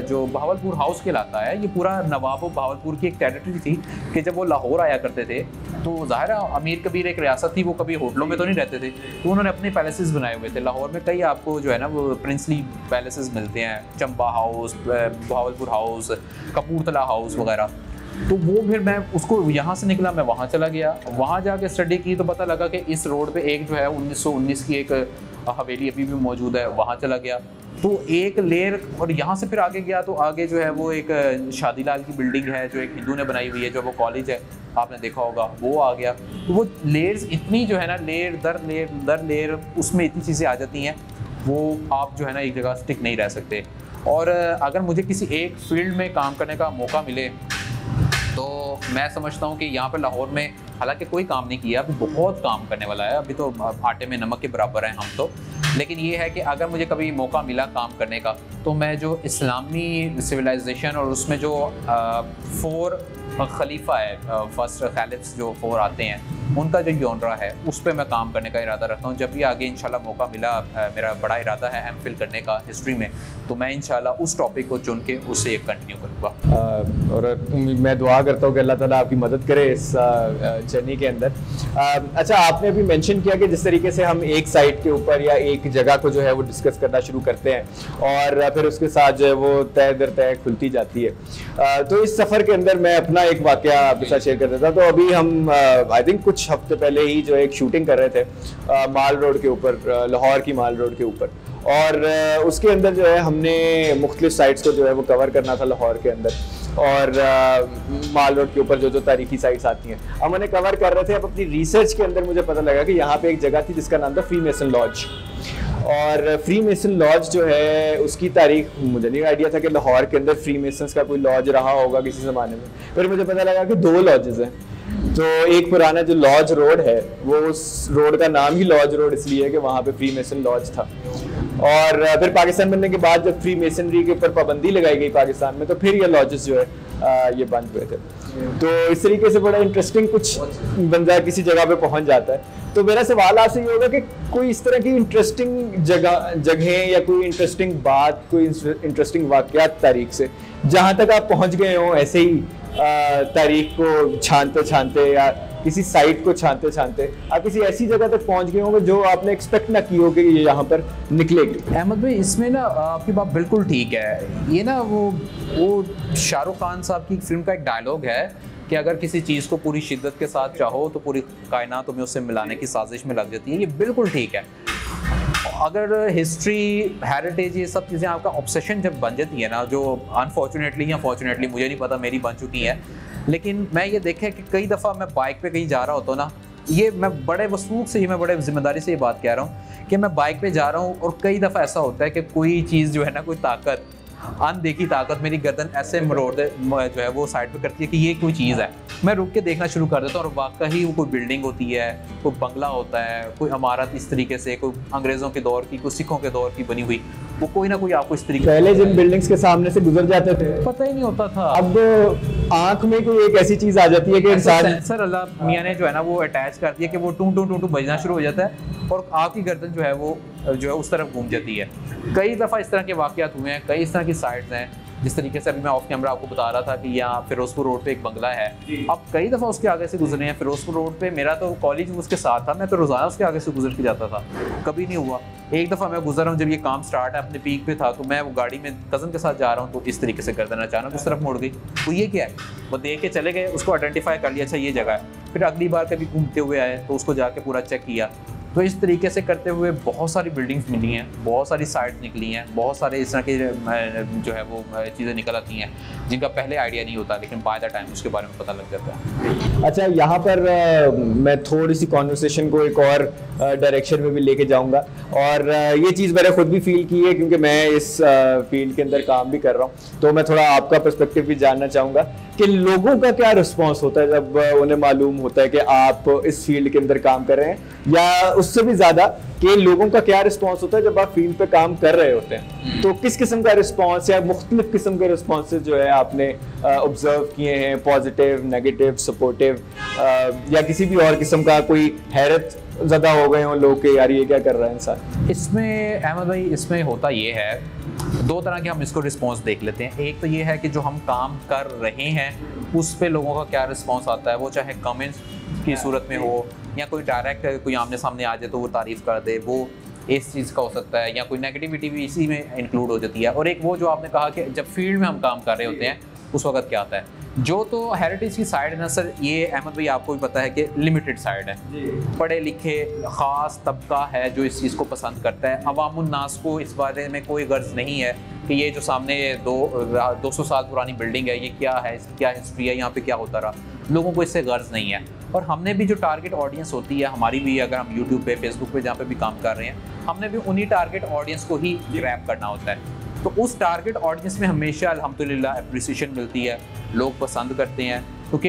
जो बहावलपुर हाउस कहलाता है, ये पूरा नवाब ऑफ बहावलपुर की एक टेरिटरी थी कि जब वो लाहौर आया करते थे, तो ज़ाहिर है अमीर कबीर एक रियासत थी, वो कभी होटलों में तो नहीं रहते थे, तो उन्होंने अपने पैलेसेस बनाए हुए थे। लाहौर में कई आपको जो है ना वो प्रिंसली पैलेसेस मिलते हैं, Chamba house, Bahawalpur house, Kapurthala house वगैरह। तो वो फिर मैं उसको यहाँ से निकला, मैं वहाँ चला गया, वहाँ जाके स्टडी की, तो पता लगा कि इस रोड पे एक जो है 1919 की एक हवेली अभी भी मौजूद है, वहाँ चला गया तो एक लेयर, और यहाँ से फिर आगे गया तो आगे जो है वो एक शादीलाल की बिल्डिंग है जो एक हिंदू ने बनाई हुई है, जो वो कॉलेज है, आपने देखा होगा, वो आ गया। तो वो लेयर्स इतनी जो है ना, लेयर दर लेयर उसमें इतनी चीज़ें आ जाती हैं, वो आप जो है ना एक जगह स्टिक नहीं रह सकते। और अगर मुझे किसी एक फील्ड में काम करने का मौका मिले तो मैं समझता हूँ कि यहाँ पर लाहौर में हालांकि कोई काम नहीं किया, अभी बहुत काम करने वाला है, अभी तो आटे में नमक के बराबर हैं हम तो, लेकिन ये है कि अगर मुझे कभी मौका मिला काम करने का तो मैं जो इस्लामी सिविलाइजेशन और उसमें जो 4 खलीफा है, फर्स्ट खलीफ्स जो 4 आते हैं, उनका जो जॉनरा है उस पर मैं काम करने का इरादा रखता हूँ। जब भी आगे इंशाल्लाह मौका मिला, मेरा बड़ा इरादा है एमफिल करने का हिस्ट्री में, तो मैं इंशाल्लाह उस टॉपिक को चुन के उससे कंटिन्यू करूँगा। और मैं दुआ करता हूँ कि अल्लाह ताला आपकी मदद करे इस जर्नी के अंदर। अच्छा, आपने अभी मेंशन किया कि जिस तरीके से हम एक साइट के ऊपर या एक जगह को जो है वो डिस्कस करना शुरू करते हैं और फिर उसके साथ जो है वो तय दर तय खुलती जाती है। तो इस सफ़र के अंदर मैं अपना एक वाकया आपके साथ शेयर कर देता। तो अभी हम आई थिंक कुछ हफ्ते पहले ही जो एक शूटिंग कर रहे थे माल रोड के ऊपर, लाहौर की माल रोड के ऊपर, और उसके अंदर जो है हमने मुख्तलिफ साइट्स को जो है वो कवर करना था लाहौर के अंदर, और माल रोड के ऊपर जो जो तारीखी साइट्स आती हैं हम उन्हें कवर कर रहे थे। अब अपनी रिसर्च के अंदर मुझे पता लगा कि यहाँ पे एक जगह थी जिसका नाम था फ्री मेसन लॉज, और फ्री मेसन लॉज जो है उसकी तारीख मुझे नहीं आइडिया था कि लाहौर के अंदर फ्री मेसन्स का कोई लॉज रहा होगा किसी ज़माने में। फिर मुझे पता लगा कि 2 लॉजेस हैं। तो एक पुराना जो लॉज रोड है वो उस रोड का नाम ही लॉज रोड इसलिए है कि वहाँ पे फ्री मेसन लॉज था, और फिर पाकिस्तान बनने के बाद जब फ्री मेसनरी के ऊपर पाबंदी लगाई गई पाकिस्तान में, तो फिर ये लॉजेस जो है ये बंद हुए थे। तो इस तरीके से बड़ा इंटरेस्टिंग कुछ बंदा किसी जगह पे पहुंच जाता है। तो मेरा सवाल आपसे ये होगा कि कोई इस तरह की इंटरेस्टिंग जगह या कोई इंटरेस्टिंग बात, कोई इंटरेस्टिंग वाक़यात तारीख से जहाँ तक आप पहुँच गए हों, ऐसे ही तारीख को छानते छानते या किसी साइट को छानते छानते आप किसी ऐसी जगह तक पहुंच गए होंगे जो आपने एक्सपेक्ट ना की हो कि ये यहाँ पर निकलेगी। अहमद भाई, इसमें ना आपकी बात बिल्कुल ठीक है। ये ना वो शाहरुख खान साहब की फिल्म का एक डायलॉग है कि अगर किसी चीज़ को पूरी शिद्दत के साथ चाहो तो पूरी कायनात तुम्हें उससे मिलाने की साजिश में लग जाती है। ये बिल्कुल ठीक है। अगर हिस्ट्री, हेरिटेज, ये सब चीज़ें आपका ऑब्सेशन जब बन जाती है ना, जो अनफॉर्चुनेटली या फॉर्चुनेटली मुझे नहीं पता, मेरी बन चुकी है, लेकिन मैं ये देखा कि कई दफ़ा मैं बाइक पे कहीं जा रहा होता हूँ ना, ये मैं बड़े वसूख से, मैं बड़े जिम्मेदारी से ये बात कह रहा हूँ कि मैं बाइक पे जा रहा हूँ और कई दफ़ा ऐसा होता है कि कोई चीज़ जो है ना, कोई ताकत, अनदेखी ताकत मेरी गर्दन ऐसे मरोड़ दे जो है वो साइड पे करती है कि ये कोई चीज़ है। मैं रुक के देखना शुरू कर देता हूँ और वाकई वो कोई बिल्डिंग होती है, कोई बंगला होता है, कोई इमारत इस तरीके से, कोई अंग्रेज़ों के दौर की, कोई सिखों के दौर की बनी हुई, वो कोई ना कोई आपको इस तरीके पहले जिन बिल्डिंग्स के सामने से गुजर जाते थे पता ही नहीं होता था। अब आंख में कोई एक ऐसी चीज आ जाती है कि इंसान सेंसर अल्लाह मियाँ ने जो है ना वो अटैच कर दिया कि वो टू टू टू टू बजना शुरू हो जाता है और आपकी गर्दन जो है वो जो है उस तरफ घूम जाती है। कई दफ़ा इस तरह के वाक़यात हुए हैं, कई इस तरह की साइट्स हैं। जिस तरीके से अभी मैं ऑफ कैमरा आपको बता रहा था कि यहाँ फिरोजपुर रोड पे एक बंगला है, अब कई दफ़ा उसके आगे से गुजरे हैं। फिरोजपुर रोड पे मेरा तो कॉलेज उसके साथ था, मैं तो रोज़ाना उसके आगे से गुजर के जाता था, कभी नहीं हुआ। एक दफ़ा मैं गुजर रहा हूँ, जब ये काम स्टार्ट है, अपने पीक पे था, तो मैं वो गाड़ी में कज़न के साथ जा रहा हूँ, तो इस तरीके से गर्दन अचानक उस तरफ मुड़ गई। तो ये क्या है, वो देख के चले गए, उसको आइडेंटिफाई कर लिया, अच्छा ये जगह है। फिर अगली बार कभी घूमते हुए आए तो उसको जाके पूरा चेक किया। तो इस तरीके से करते हुए बहुत सारी बिल्डिंग्स मिली हैं, बहुत सारी साइट्स निकली हैं, बहुत सारे इस तरह के जो है वो चीज़ें निकल आती हैं जिनका पहले आइडिया नहीं होता, लेकिन बाय द टाइम उसके बारे में पता लग जाता है। अच्छा, यहाँ पर मैं थोड़ी सी कॉन्वर्सेशन को एक और डायरेक्शन में भी लेके जाऊँगा, और ये चीज़ मैंने खुद भी फील की है क्योंकि मैं इस फील्ड के अंदर काम भी कर रहा हूँ। तो मैं थोड़ा आपका पर्सपेक्टिव भी जानना चाहूँगा कि लोगों का क्या रिस्पॉन्स होता है जब उन्हें मालूम होता है कि आप इस फील्ड के अंदर काम कर रहे हैं, या उससे भी ज़्यादा कि लोगों का क्या रिस्पॉन्स होता है जब आप फील्ड पे काम कर रहे होते हैं। तो किस किस्म का रिस्पॉन्स या मुख्तलिफ किस्म के रिस्पॉन्सेज जो है आपने ऑब्जर्व किए हैं, पॉजिटिव, नेगेटिव, सपोर्टिव, या किसी भी और किस्म का कोई हैरत ज़्यादा हो गए हों लोग के यार ये क्या कर रहा है इंसान? इसमें अहमद भाई, इसमें होता ये है, 2 तरह के हम इसको रिस्पॉन्स देख लेते हैं। एक तो ये है कि जो हम काम कर रहे हैं उस पे लोगों का क्या रिस्पॉन्स आता है, वो चाहे कमेंट्स की सूरत में हो या कोई डायरेक्ट कोई आमने सामने आ जाए तो वो तारीफ़ कर दे, वो इस चीज़ का हो सकता है, या कोई नेगेटिविटी भी इसी में इंक्लूड हो जाती है। और एक वो जो आपने कहा कि जब फील्ड में हम काम कर रहे होते हैं उस वक्त क्या आता है, जो तो हेरिटेज की साइड है ना सर, ये अहमद भाई आपको भी पता है कि लिमिटेड साइड है, पढ़े लिखे ख़ास तबका है जो इस चीज़ को पसंद करता है। अवामुन नास को इस बारे में कोई गर्ज नहीं है कि ये जो सामने 200 साल पुरानी बिल्डिंग है ये क्या है, इसकी क्या हिस्ट्री है, यहाँ पे क्या होता रहा, लोगों को इससे गर्ज नहीं है। और हमने भी जो टारगेट ऑडियंस होती है हमारी भी, अगर हम यूट्यूब पे, फेसबुक पे, जहाँ पे भी काम कर रहे हैं, हमने भी उन्हीं टारगेट ऑडियंस को ही ग्रैब करना होता है। तो उस टारगेट ऑडियंस में हमेशा अल्हम्दुलिल्लाह एप्रिसिएशन मिलती है, लोग पसंद करते हैं, क्योंकि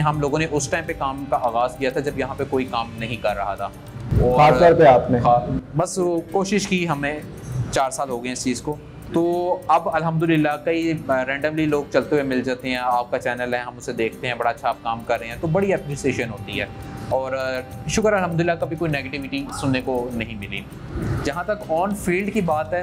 हम लोगों ने उस टाइम पे काम का आगाज़ किया था जब यहाँ पे कोई काम नहीं कर रहा था। खास तौर पे आपने बस कोशिश की, हमें 4 साल हो गए इस चीज़ को। तो अब अल्हम्दुलिल्लाह कई रैंडमली लोग चलते हुए मिल जाते हैं, आपका चैनल है, हम उसे देखते हैं, बड़ा अच्छा आप काम कर रहे हैं, तो बड़ी अप्रिसिएशन होती है। और शुक्र अल्हम्दुलिल्लाह कभी कोई नेगेटिविटी सुनने को नहीं मिली। जहाँ तक ऑन फील्ड की बात है,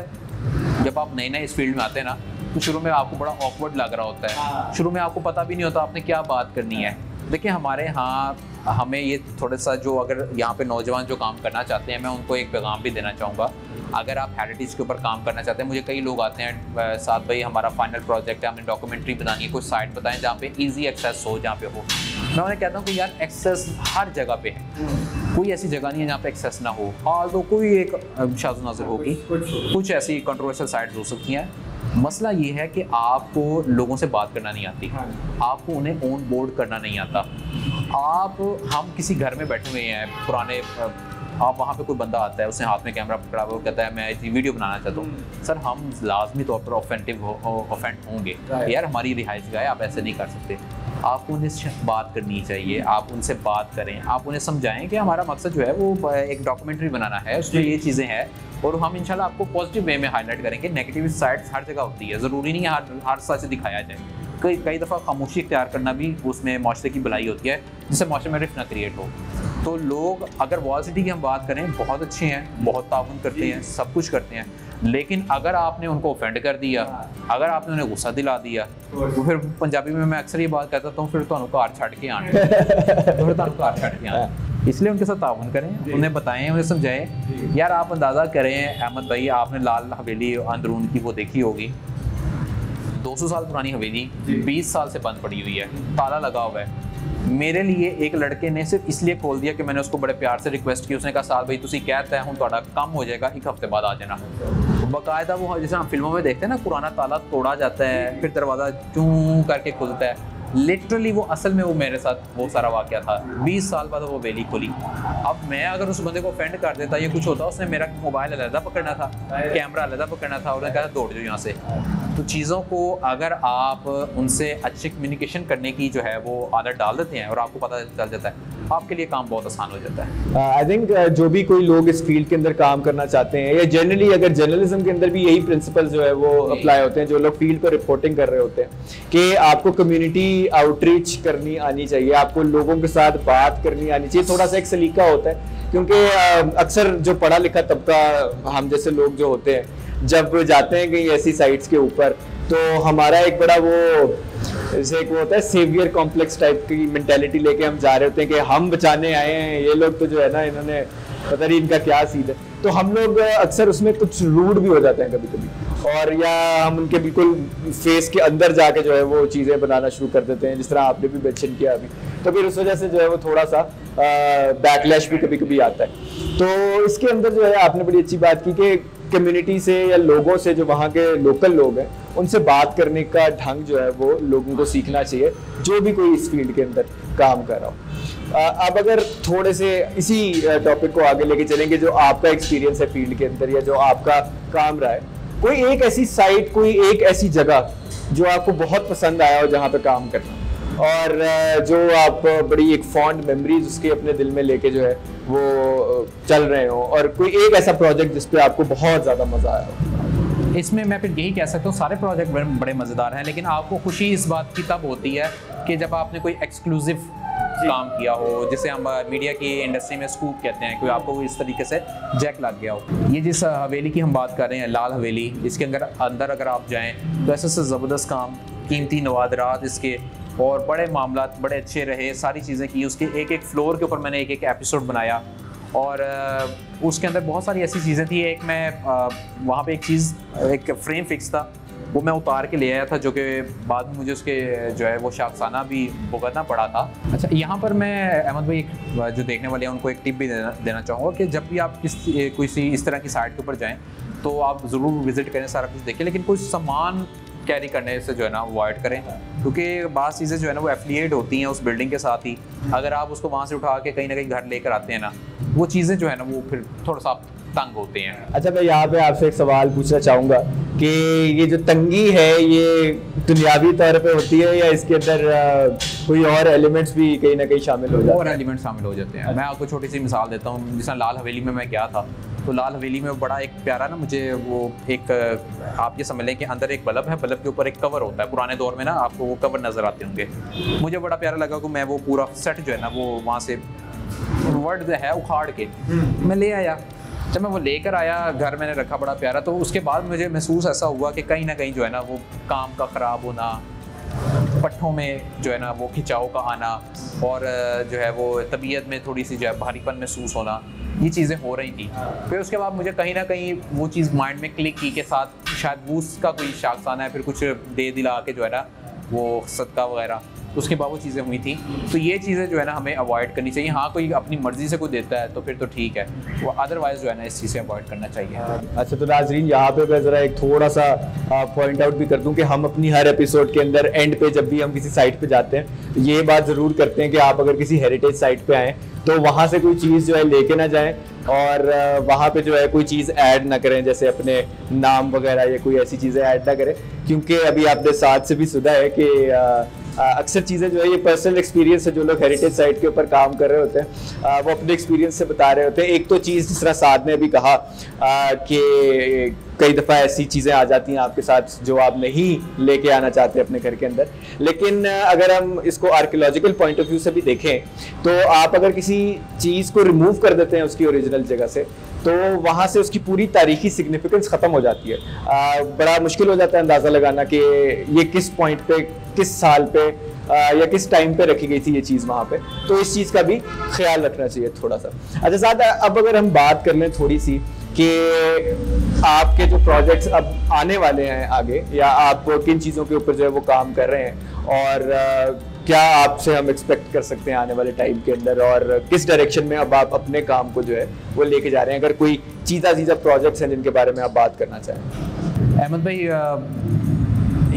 जब आप नए नए इस फील्ड में आते हैं ना, तो शुरू में आपको बड़ा ऑकवर्ड लग रहा होता है, शुरू में आपको पता भी नहीं होता आपने क्या बात करनी है। देखिए हमारे यहाँ हमें ये थोड़ा सा, जो अगर यहाँ पे नौजवान जो काम करना चाहते हैं, मैं उनको एक पैगाम भी देना चाहूँगा। अगर आप हेरिटेज के ऊपर काम करना चाहते हैं, मुझे कई लोग आते हैं साथ, भाई हमारा फाइनल प्रोजेक्ट है, हमें डॉक्यूमेंट्री बनानी है, कोई साइट बताएं जहाँ पे इजी एक्सेस हो, जहाँ पे हो। मैं उन्हें कहता हूँ कि यार एक्सेस हर जगह पे है, कोई ऐसी जगह नहीं है जहाँ पे एक्सेस ना हो। हाँ तो कोई एक शाज़ नज़र होगी, कुछ ऐसी कंट्रोवर्शियल साइट्स हो सकती हैं। मसला ये है कि आपको लोगों से बात करना नहीं आती, आपको उन्हें ऑन बोर्ड करना नहीं आता। हम किसी घर में बैठे हुए हैं पुराने, आप वहाँ पे कोई बंदा आता है, उसने हाथ में कैमरा पकड़ा हुआ, कहता है मैं वीडियो बनाना चाहता हूँ। सर हम लाजमी तौर पर ऑफेंड होंगे, यार हमारी रिहाइश गाह है, आप ऐसे नहीं कर सकते। आपको उन्हें बात करनी चाहिए, आप उनसे बात करें, आप उन्हें समझाएं कि हमारा मकसद जो है वो एक डॉक्यूमेंट्री बनाना है, उसमें ये चीज़ें हैं, और हम इंशाल्लाह आपको पॉजिटिव वे में हाईलाइट करेंगे। नेगेटिव साइड्स हर जगह होती है, ज़रूरी नहीं है हर सच दिखाया जाए। कई दफ़ा खामोशी इख्तियार करना भी उसमें माशरे की भलाई होती है, जिससे माशरे में रिफ्त ना क्रिएट हो। तो लोग, अगर वॉल सिटी की हम बात करें, बहुत अच्छे हैं, बहुत ताउन करते हैं, सब कुछ करते हैं, लेकिन अगर आपने उनको ऑफेंड कर दिया, अगर आपने उन्हें गुस्सा दिला दिया, तो फिर पंजाबी में मैं अक्सर ये बात कहता हूँ, फिर तो घर छड़ के आना। इसलिए उनके साथ ताउन करें, उन्हें बताएं, उन्हें समझाएं। यार आप अंदाज़ा करें अहमद भाई, आपने लाल हवेली अंदरून की वो देखी होगी, 200 साल पुरानी हवेली 20 साल से बंद पड़ी हुई है, ताला लगा हुआ है। मेरे लिए एक लड़के ने सिर्फ इसलिए खोल दिया कि मैंने उसको बड़े प्यार से रिक्वेस्ट की। उसने कहा साल भाई तुसी कहता है हूँ थोड़ा कम हो जाएगा, 1 हफ्ते बाद आ जाना। बाकायदा वो जैसे हम फिल्मों में देखते हैं ना, पुराना ताला तोड़ा जाता है, फिर दरवाज़ा चूं करके खुलता है। लिटरली वो असल में वो मेरे साथ वो सारा वाक़या था। 20 साल बाद वो वेली खुली। अब मैं अगर उस बंदे को ऑफेंड कर देता, ये कुछ होता, उसने मेरा मोबाइल अलहदा पकड़ना था, कैमरा अलहदा पकड़ना था, और कहा दौड़ जाओ यहाँ से। तो चीज़ों को अगर आप उनसे अच्छी कम्युनिकेशन करने की जो है वो आदत डाल देते हैं और आपको पता चल जाता है, आपके लिए काम बहुत आसान हो जाता है। आई थिंक जो भी कोई लोग इस फील्ड के अंदर काम करना चाहते हैं, या जनरली अगर जर्नलिज्म के अंदर भी यही प्रिंसिपल जो है वो अप्लाई होते हैं, जो लोग फील्ड पर रिपोर्टिंग कर रहे होते हैं, कि आपको कम्युनिटी आउटरीच करनी आनी चाहिए, आपको लोगों के साथ बात करनी आनी चाहिए। थोड़ा सा एक सलीका होता है, क्योंकि अक्सर जो पढ़ा लिखा तबका, हम जैसे लोग जो होते हैं, जब जाते हैं कहीं ऐसी साइट्स के ऊपर, तो हमारा एक बड़ा वो जैसे एक वो होता है सेवियर कॉम्प्लेक्स टाइप की मेंटालिटी लेके हम जा रहे होते हैं कि हम बचाने आए हैं, ये लोग तो जो है ना, इन्होंने पता नहीं इनका क्या सीन है। तो हम लोग अक्सर उसमें कुछ रूड भी हो जाते हैं कभी कभी, और या हम उनके बिल्कुल फेस के अंदर जाके जो है वो चीज़ें बनाना शुरू कर देते हैं, जिस तरह आपने भी मेंशन किया अभी। तो फिर उस वजह से जो है वो थोड़ा सा बैकलैश भी कभी कभी आता है। तो इसके अंदर जो है आपने बड़ी अच्छी बात की कि कम्युनिटी से या लोगों से, जो वहाँ के लोकल लोग हैं, उनसे बात करने का ढंग जो है वो लोगों को सीखना चाहिए, जो भी कोई इस फील्ड के अंदर काम कर रहा हो। अब अगर थोड़े से इसी टॉपिक को आगे लेके चलेंगे, जो आपका एक्सपीरियंस है फील्ड के अंदर या जो आपका काम रहा है, कोई एक ऐसी साइट, कोई एक ऐसी जगह जो आपको बहुत पसंद आया हो जहाँ पे काम करना, और जो आप बड़ी एक फॉन्ड मेमोरीज उसके अपने दिल में लेके जो है वो चल रहे हो, और कोई एक ऐसा प्रोजेक्ट जिस पे आपको बहुत ज़्यादा मज़ा आया हो? इसमें मैं फिर यही कह सकता हूँ सारे प्रोजेक्ट बड़े मज़ेदार हैं, लेकिन आपको खुशी इस बात की तब होती है कि जब आपने कोई एक्सक्लूसिव काम किया हो, जिसे हम मीडिया की इंडस्ट्री में स्कूप कहते हैं, कोई आपको इस तरीके से जैक लग गया हो। ये जिस हवेली की हम बात कर रहे हैं, लाल हवेली, इसके अंदर अगर आप जाएँ तो ऐसे ज़बरदस्त काम, कीमती नवादरात इसके, और बड़े मामलात बड़े अच्छे रहे, सारी चीज़ें की। उसके एक एक फ्लोर के ऊपर मैंने एक एक एपिसोड बनाया, और उसके अंदर बहुत सारी ऐसी चीज़ें थी। एक मैं वहाँ पे एक फ्रेम फिक्स था, वो मैं उतार के ले आया था, जो कि बाद में मुझे उसके जो है वो शाखसाना भी भुगतना पड़ा था। अच्छा, यहाँ पर मैं अहमद भाई जो देखने वाले हैं उनको एक टिप भी देना चाहूँगा कि जब भी आप किसी इस तरह की साइट के ऊपर जाएँ तो आप ज़रूर विज़िट करें, सारा कुछ देखें, लेकिन कुछ सामान कैरी करने से जो है ना अवॉइड करें, क्योंकि बाज़ चीज़ें जो है ना वो एफिलिएट होती हैं उस बिल्डिंग के साथ ही। अगर आप उसको वहाँ से उठा के कहीं ना कहीं घर लेकर आते हैं ना, वो चीज़ें जो है ना वो फिर थोड़ा सा तंग होते हैं। अच्छा, मैं यहाँ पे आपसे एक सवाल पूछना चाहूँगा कि ये जो तंगी है ये दुनियावी तौर पे होती है या इसके अंदर कोई और एलिमेंट्स भी कहीं ना कहीं शामिल हो जाते हैं? और एलिमेंट शामिल हो जाते हैं। मैं आपको छोटी सी मिसाल देता हूँ। जैसा लाल हवेली में मैं गया था, तो लाल हवेली में बड़ा एक प्यारा ना, मुझे वो एक, आप ये समझ लें कि अंदर एक बल्ब है, बल्ब के ऊपर एक कवर होता है। पुराने दौर में ना आपको वो कवर नज़र आते होंगे। मुझे बड़ा प्यारा लगा कि मैं वो पूरा सेट जो है ना वो वहाँ से वर्ड है उखाड़ के मैं ले आया। जब मैं वो लेकर आया घर मैंने रखा, बड़ा प्यारा। तो उसके बाद मुझे महसूस ऐसा हुआ कि कहीं ना कहीं जो है ना वो काम का ख़राब होना, पट्ठों में जो है ना वो खिंचाव का आना, और जो है वो तबीयत में थोड़ी सी जो है भारीपन महसूस होना, ये चीज़ें हो रही थी। फिर उसके बाद मुझे कहीं ना कहीं वो चीज़ माइंड में क्लिक की के साथ शायद वो उसका कोई शाख्स आना है, फिर कुछ दे दिला के जो है ना वो सदका वगैरह, उसके बाद वो चीज़ें हुई थी। तो ये चीज़ें जो है ना हमें अवॉइड करनी चाहिए। हाँ, कोई अपनी मर्ज़ी से कोई देता है तो फिर तो ठीक है, वो अदरवाइज़ जो है ना इस चीज़ से अवॉइड करना चाहिए। अच्छा, तो नाज़रीन यहाँ पे मैं ज़रा एक थोड़ा सा पॉइंट आउट भी कर दूं कि हम अपनी हर एपिसोड के अंदर एंड पे जब भी हम किसी साइट पे जाते हैं तो ये बात ज़रूर करते हैं कि आप अगर किसी हेरिटेज साइट पे आएँ तो वहाँ से कोई चीज़ जो है लेके ना जाएं, और वहाँ पे जो है कोई चीज़ ऐड ना करें, जैसे अपने नाम वगैरह या कोई ऐसी चीज़ें ऐड ना करें, क्योंकि अभी आपने साथ से भी सुना है कि अक्सर चीज़ें जो है ये पर्सनल एक्सपीरियंस है। जो लोग हेरिटेज साइट के ऊपर काम कर रहे होते हैं वो अपने एक्सपीरियंस से बता रहे होते हैं। एक तो चीज़ जिस तरह साद ने भी कहा कि कई दफ़ा ऐसी चीज़ें आ जाती हैं आपके साथ जो आप नहीं लेके आना चाहते अपने घर के अंदर। लेकिन अगर हम इसको आर्कियोलॉजिकल पॉइंट ऑफ व्यू से भी देखें तो आप अगर किसी चीज़ को रिमूव कर देते हैं उसकी ओरिजिनल जगह से तो वहाँ से उसकी पूरी तारीखी सिग्निफिकेंस ख़त्म हो जाती है। बड़ा मुश्किल हो जाता है अंदाज़ा लगाना कि ये किस पॉइंट पे, किस साल पे या किस टाइम पे रखी गई थी ये चीज़ वहाँ पे। तो इस चीज़ का भी ख्याल रखना चाहिए थोड़ा सा। अच्छा साथ, अब अगर हम बात कर लें थोड़ी सी कि आपके जो प्रोजेक्ट्स अब आने वाले हैं आगे, या आप किन चीज़ों के ऊपर जो है वो काम कर रहे हैं, और क्या आपसे हम एक्सपेक्ट कर सकते हैं आने वाले टाइम के अंदर, और किस डायरेक्शन में अब आप अपने काम को जो है वो लेके जा रहे हैं, अगर कोई चीज़ा प्रोजेक्ट्स हैं जिनके बारे में आप बात करना चाहें। अहमद भाई,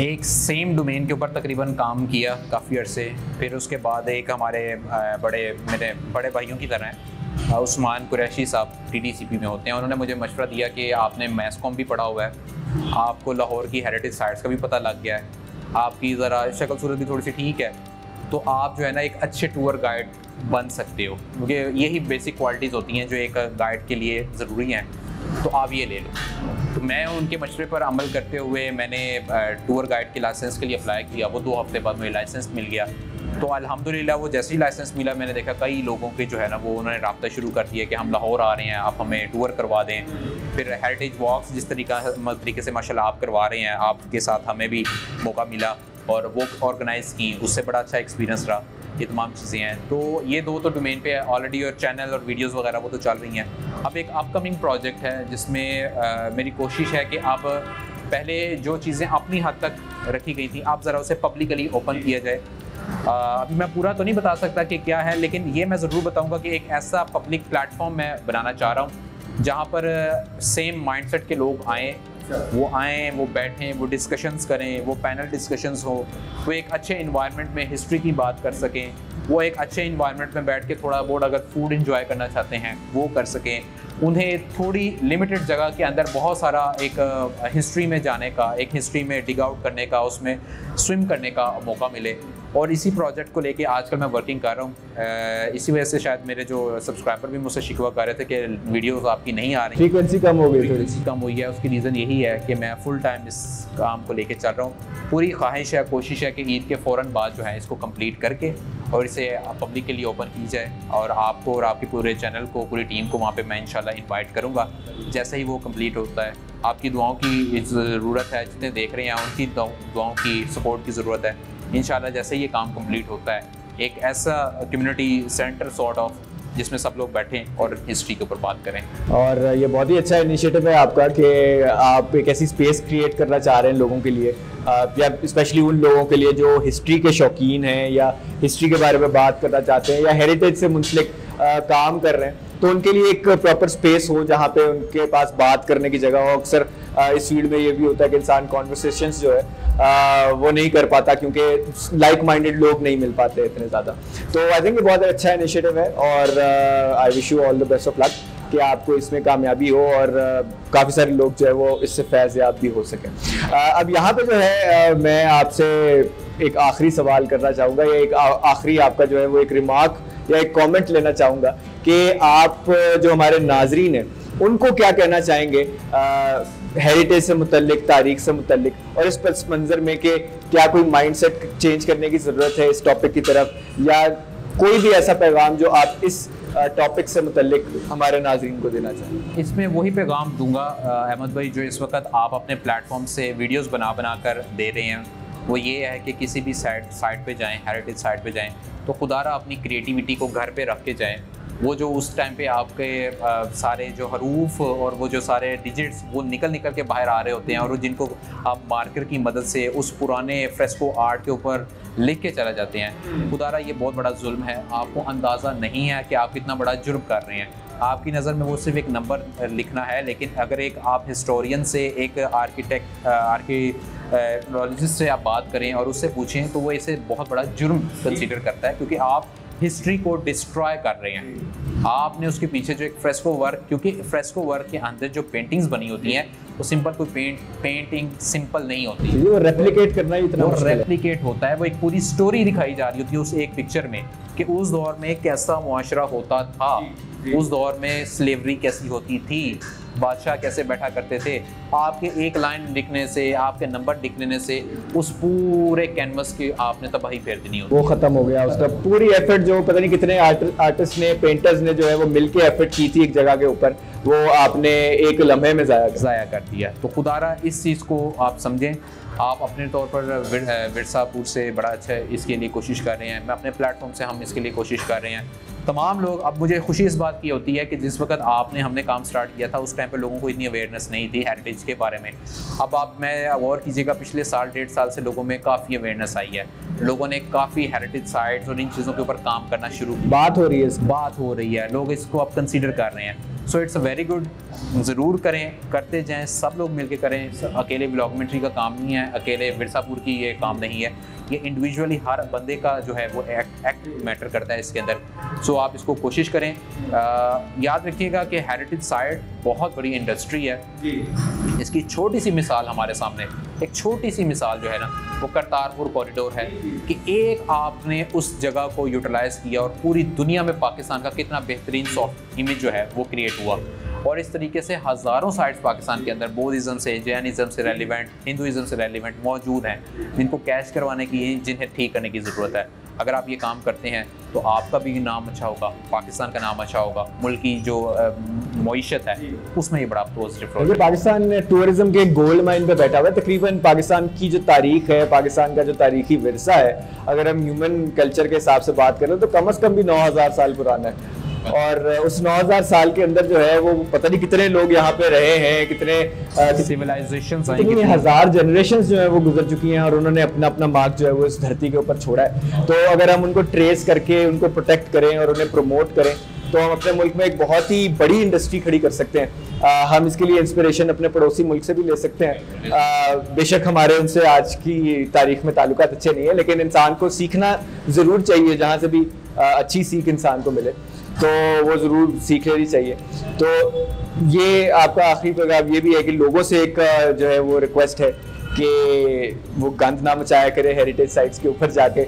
एक सेम डोमेन के ऊपर तकरीबन काम किया काफ़ी अरसे, फिर उसके बाद एक हमारे मेरे बड़े भाइयों की तरह हैं, उस्मान कुरैशी साहब TDCP में होते हैं। उन्होंने मुझे मशवरा दिया कि आपने मैस कॉम भी पढ़ा हुआ है, आपको लाहौर की हेरिटेज साइट्स का भी पता लग गया है, आपकी ज़रा शक्ल सूरत भी थोड़ी सी ठीक है, तो आप जो है ना एक अच्छे टूर गाइड बन सकते हो, क्योंकि यही बेसिक क्वालिटीज़ होती हैं जो एक गाइड के लिए ज़रूरी हैं, तो आप ये ले लो। तो मैं उनके मशवरे पर अमल करते हुए मैंने टूर गाइड के लाइसेंस के लिए अप्लाई किया। वो 2 हफ्ते बाद मुझे लाइसेंस मिल गया। तो अल्हम्दुलिल्लाह वो जैसे ही लाइसेंस मिला मैंने देखा कई लोगों के जो है ना वो उन्होंने रब्ता शुरू कर दिया कि हम लाहौर आ रहे हैं, आप हमें टूर करवा दें। फिर हेरिटेज वॉक्स जिस तरीके से माशाल्लाह आप करवा रहे हैं, आपके साथ हमें भी मौका मिला और वो ऑर्गेनाइज़ की, उससे बड़ा अच्छा एक्सपीरियंस रहा। ये तमाम चीज़ें हैं। तो ये 2 तो डोमेन पे ऑलरेडी, और चैनल और वीडियोस वगैरह वो तो चल रही हैं। अब एक अपकमिंग प्रोजेक्ट है जिसमें मेरी कोशिश है कि अब पहले जो चीज़ें अपनी हद तक रखी गई थी आप ज़रा उसे पब्लिकली ओपन किया जाए। अभी मैं पूरा तो नहीं बता सकता कि क्या है, लेकिन ये मैं ज़रूर बताऊँगा कि एक ऐसा पब्लिक प्लेटफॉर्म मैं बनाना चाह रहा हूँ जहाँ पर सेम माइंडसेट के लोग आएँ, वो बैठें, वो डिस्कशंस करें, वो पैनल डिस्कशंस हो, वो एक अच्छे इन्वायरमेंट में हिस्ट्री की बात कर सकें, वो एक अच्छे इन्वायरमेंट में बैठ के थोड़ा बहुत अगर फूड एंजॉय करना चाहते हैं वो कर सकें। उन्हें थोड़ी लिमिटेड जगह के अंदर बहुत सारा एक हिस्ट्री में जाने का, एक हिस्ट्री में डिग आउट करने का, उसमें स्विम करने का मौका मिले। और इसी प्रोजेक्ट को लेके आजकल मैं वर्किंग कर रहा हूँ। इसी वजह से शायद मेरे जो सब्सक्राइबर भी मुझसे शिकवा कर रहे थे कि वीडियोस आपकी नहीं आ रही, फ्रीक्वेंसी कम हो गई, फ्रीक्वेंसी कम हुई है। उसकी रीज़न यही है कि मैं फुल टाइम इस काम को लेके चल रहा हूँ। पूरी ख्वाहिश है, कोशिश है कि ईद के फ़ौरन बाद जो है इसको कंप्लीट करके और इसे पब्लिक के लिए ओपन की जाए, और आपको और आपके पूरे चैनल को, पूरी टीम को वहाँ पे मैं इंशाल्लाह इनवाइट करूँगा। जैसे ही वो कंप्लीट होता है, आपकी दुआओं की ज़रूरत है, जितने देख रहे हैं उनकी दुआओं की सपोर्ट की ज़रूरत है। इंशाल्लाह जैसे ही ये काम कंप्लीट होता है, एक ऐसा कम्युनिटी सेंटर सॉर्ट ऑफ जिसमें सब लोग बैठें और हिस्ट्री के ऊपर बात करें। और ये बहुत ही अच्छा इनिशिएटिव है आपका कि आप एक ऐसी स्पेस क्रिएट करना चाह रहे हैं लोगों के लिए, या स्पेशली उन लोगों के लिए जो हिस्ट्री के शौकीन हैं या हिस्ट्री के बारे में बात करना चाहते हैं या हेरिटेज से मुंसलिक काम कर रहे हैं, तो उनके लिए एक प्रॉपर स्पेस हो जहाँ पे उनके पास बात करने की जगह हो। अक्सर इस फील्ड में ये भी होता है कि इंसान कॉन्वर्सेशंस जो है वो नहीं कर पाता क्योंकि लाइक माइंडेड लोग नहीं मिल पाते इतने ज़्यादा। तो आई थिंक ये बहुत अच्छा इनिशिएटिव है और I wish you all the best of luck. कि आपको इसमें कामयाबी हो और काफ़ी सारे लोग जो है वो इससे फैज़ याब भी हो सकें। अब यहाँ पे जो है मैं आपसे एक आखिरी सवाल करना चाहूँगा, या एक आखिरी आपका जो है वो एक रिमार्क या एक कमेंट लेना चाहूँगा कि आप जो हमारे नाजरीन हैं उनको क्या कहना चाहेंगे हेरिटेज से मुतल्लिक, तारीख से मुतल्लिक, और इस पस मंज़र में कि क्या कोई माइंडसेट चेंज करने की ज़रूरत है इस टॉपिक की तरफ, या कोई भी ऐसा पैगाम जो आप इस टॉपिक से मुतल्लिक हमारे नाज़रीन को देना चाहें? इसमें वही पैगाम दूंगा अहमद भाई जो इस वक्त आप अपने प्लेटफॉर्म से वीडियोस बना कर दे रहे हैं, वो ये है कि किसी भी साइट पे जाएं, हेरिटेज साइट पे जाएं तो खुदारा अपनी क्रिएटिविटी को घर पे रख के जाएं। वो जो उस टाइम पे आपके सारे जो हरूफ और वो जो सारे डिजिट्स वो निकल के बाहर आ रहे होते हैं, और जिनको आप मार्कर की मदद से उस पुराने फ्रेस्को आर्ट के ऊपर लिख के चला जाते हैं, खुदारा ये बहुत बड़ा जुल्म है। आपको अंदाज़ा नहीं है कि आप कितना बड़ा जुर्म कर रहे हैं। आपकी नज़र में वो सिर्फ एक नंबर लिखना है, लेकिन अगर एक आप हिस्टोरियन से, एक आर्कियोलॉजिस्ट से आप बात करें और उससे पूछें तो वो इसे बहुत बड़ा जुर्म कंसीडर करता है, क्योंकि आप हिस्ट्री को डिस्ट्रॉय कर रहे हैं। आपने उसके पीछे जो एक फ्रेस्को वर्क, क्योंकि फ्रेस्को वर्क के अंदर जो पेंटिंग्स बनी होती हैं वो सिंपल कोई पेंटिंग सिंपल नहीं होती, वो रेप्लिकेट करना ही इतना मुश्किल है। रेप्लिकेट होता है, वो एक पूरी स्टोरी दिखाई जा रही होती है उस एक पिक्चर में कि उस दौर में कैसा मुआशरा होता था, उस दौर में स्लेवरी कैसी होती थी, बादशाह कैसे बैठा करते थे। आपके एक लाइन लिखने से, आपके नंबर लिखने से उस पूरे कैनवस की आपने तबाही फेर देनी होती, वो खत्म हो गया। उसका पूरी एफर्ट जो पता नहीं कितने आर्टिस्ट ने, पेंटर्स ने जो है वो मिलके एफर्ट की थी एक जगह के ऊपर, वो आपने एक लम्हे में ज़ाया कर दिया। तो खुदारा इस चीज़ को आप समझें। आप अपने तौर पर विरसापुर से बड़ा अच्छा इसके लिए कोशिश कर रहे हैं, मैं अपने प्लेटफॉर्म से हम इसके लिए कोशिश कर रहे हैं तमाम लोग। अब मुझे खुशी इस बात की होती है कि जिस वक्त हमने काम स्टार्ट किया था उस टाइम पे लोगों को इतनी अवेयरनेस नहीं थी हेरिटेज के बारे में। अब मैं गौर कीजिएगा, पिछले साल 1.5 साल से लोगों में काफ़ी अवेयरनेस आई है, लोगों ने काफ़ी हेरिटेज साइट्स और इन चीज़ों के ऊपर काम करना शुरू किया, बात हो रही है, लोग इसको अब कंसीडर कर रहे हैं। So it's a very good, ज़रूर करें, करते जाएं, सब लोग मिलके करें। अकेले व्लॉगमेंट्री का काम नहीं है, अकेले विरसापुर की ये काम नहीं है, ये इंडिविजुअली हर बंदे का जो है वो एक्ट मैटर करता है इसके अंदर। सो आप इसको कोशिश करें। याद रखिएगा कि हेरिटेज साइट बहुत बड़ी इंडस्ट्री है। इसकी छोटी सी मिसाल हमारे सामने, एक छोटी सी मिसाल जो है ना, वो करतारपुर कॉरिडोर है कि एक आपने उस जगह को यूटिलाइज़ किया और पूरी दुनिया में पाकिस्तान का कितना बेहतरीन सॉफ्ट इमेज जो है वो क्रिएट हुआ। और इस तरीके से हज़ारों साइट्स पाकिस्तान के अंदर बौद्धिज़्म से, जैनिज़्म से रेलिवेंट, हिंदुइज़्म से रेलिवेंट मौजूद हैं, जिनको कैच करवाने की, जिन्हें ठीक करने की ज़रूरत है। अगर आप ये काम करते हैं तो आपका भी नाम अच्छा होगा, पाकिस्तान का नाम अच्छा होगा, मुल्क की जो मईशत है उसमें ये बड़ा पॉजिटिव रोल है। पाकिस्तान टूरिज्म के गोल्ड माइन पे बैठा हुआ है। तकरीबन पाकिस्तान की जो तारीख है, पाकिस्तान का जो तारीखी विरसा है, अगर हम ह्यूमन कल्चर के हिसाब से बात करें तो कम से कम भी 9000 साल पुराना है। और उस 9000 साल के अंदर जो है वो पता नहीं कितने लोग यहाँ पे रहे हैं, कितने सिविलाइजेशंस, कितनी हजार जनरेशंस जो है वो गुजर चुकी हैं और उन्होंने अपना अपना मार्क जो है वो इस धरती के ऊपर छोड़ा है। तो अगर हम उनको ट्रेस करके उनको प्रोटेक्ट करें और उन्हें प्रमोट करें तो हम अपने मुल्क में एक बहुत ही बड़ी इंडस्ट्री खड़ी कर सकते हैं। हम इसके लिए इंस्पिरेशन अपने पड़ोसी मुल्क से भी ले सकते हैं। बेशक हमारे उनसे आज की तारीख में ताल्लुकात अच्छे नहीं है, लेकिन इंसान को सीखना ज़रूर चाहिए। जहाँ से भी अच्छी सीख इंसान को मिले तो वो ज़रूर सीख लेनी चाहिए। तो ये आपका आखिरी पैगाम ये भी है कि लोगों से एक जो है वो रिक्वेस्ट है कि वो गंद ना मचाया करे हेरिटेज साइट्स के ऊपर जाके,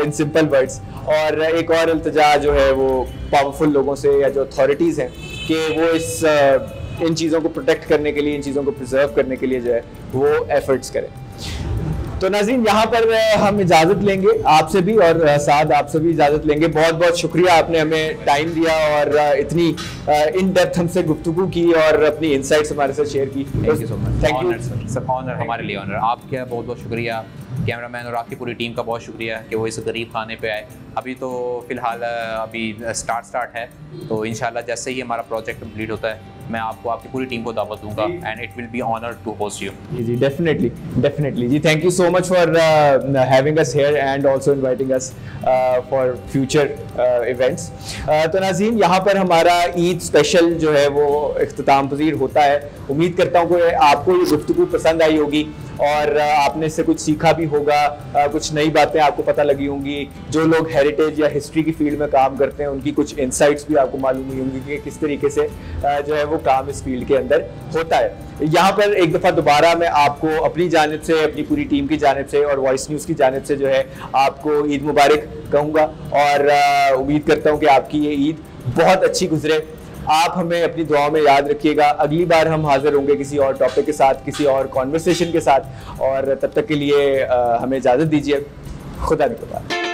इन सिंपल वर्ड्स। और एक और इल्तिजा जो है वो पावरफुल लोगों से या जो अथॉरिटीज़ हैं कि वो इन चीज़ों को प्रोटेक्ट करने के लिए, इन चीज़ों को प्रिजर्व करने के लिए जो है वो एफर्ट्स करें। तो नाज़रीन, यहाँ पर हम इजाज़त लेंगे आपसे भी और साथ आपसे भी इजाज़त लेंगे। बहुत बहुत शुक्रिया, आपने हमें टाइम दिया और इतनी इन डेप्थ हमसे गुफ्तगू की और अपनी इंसाइट्स हमारे साथ शेयर की। Thank you so much. Thank you sir, honour हमारे लिए ऑनर। आपका बहुत बहुत शुक्रिया, कैमरामैन और आपकी पूरी टीम का बहुत शुक्रिया कि वो इस गरीब खाने पे आए। अभी तो फ़िलहाल अभी स्टार्ट है, तो इंशाल्लाह जैसे ही हमारा प्रोजेक्ट कंप्लीट होता है मैं आपको, आपकी पूरी टीम को दावत दूंगा and it will be honour to host you. जी डेफिनेटली जी, thank you so much for having us here and also inviting us for future events. तो नाज़रीन, यहाँ पर हमारा ईद स्पेशल जो है वो इख्तिताम पज़ीर होता है। उम्मीद करता हूँ कि आपको ये गुफ्तगू पसंद आई होगी और आपने इससे कुछ सीखा भी होगा, कुछ नई बातें आपको पता लगी होंगी। जो लोग हेरिटेज या हिस्ट्री की फील्ड में काम करते हैं उनकी कुछ इंसाइट्स भी आपको मालूम हुई होंगी कि किस तरीके से जो है वो काम इस फील्ड के अंदर होता है। यहाँ पर एक दफ़ा दोबारा मैं आपको अपनी जानिब से, अपनी पूरी टीम की जानिब से और वॉइस न्यूज़ की जानिब से जो है आपको ईद मुबारक कहूँगा और उम्मीद करता हूँ कि आपकी ये ईद बहुत अच्छी गुजरे। आप हमें अपनी दुआओं में याद रखिएगा। अगली बार हम हाजिर होंगे किसी और टॉपिक के साथ, किसी और कॉन्वर्सेशन के साथ, और तब तक के लिए हमें इजाज़त दीजिए। खुदा निगहबान।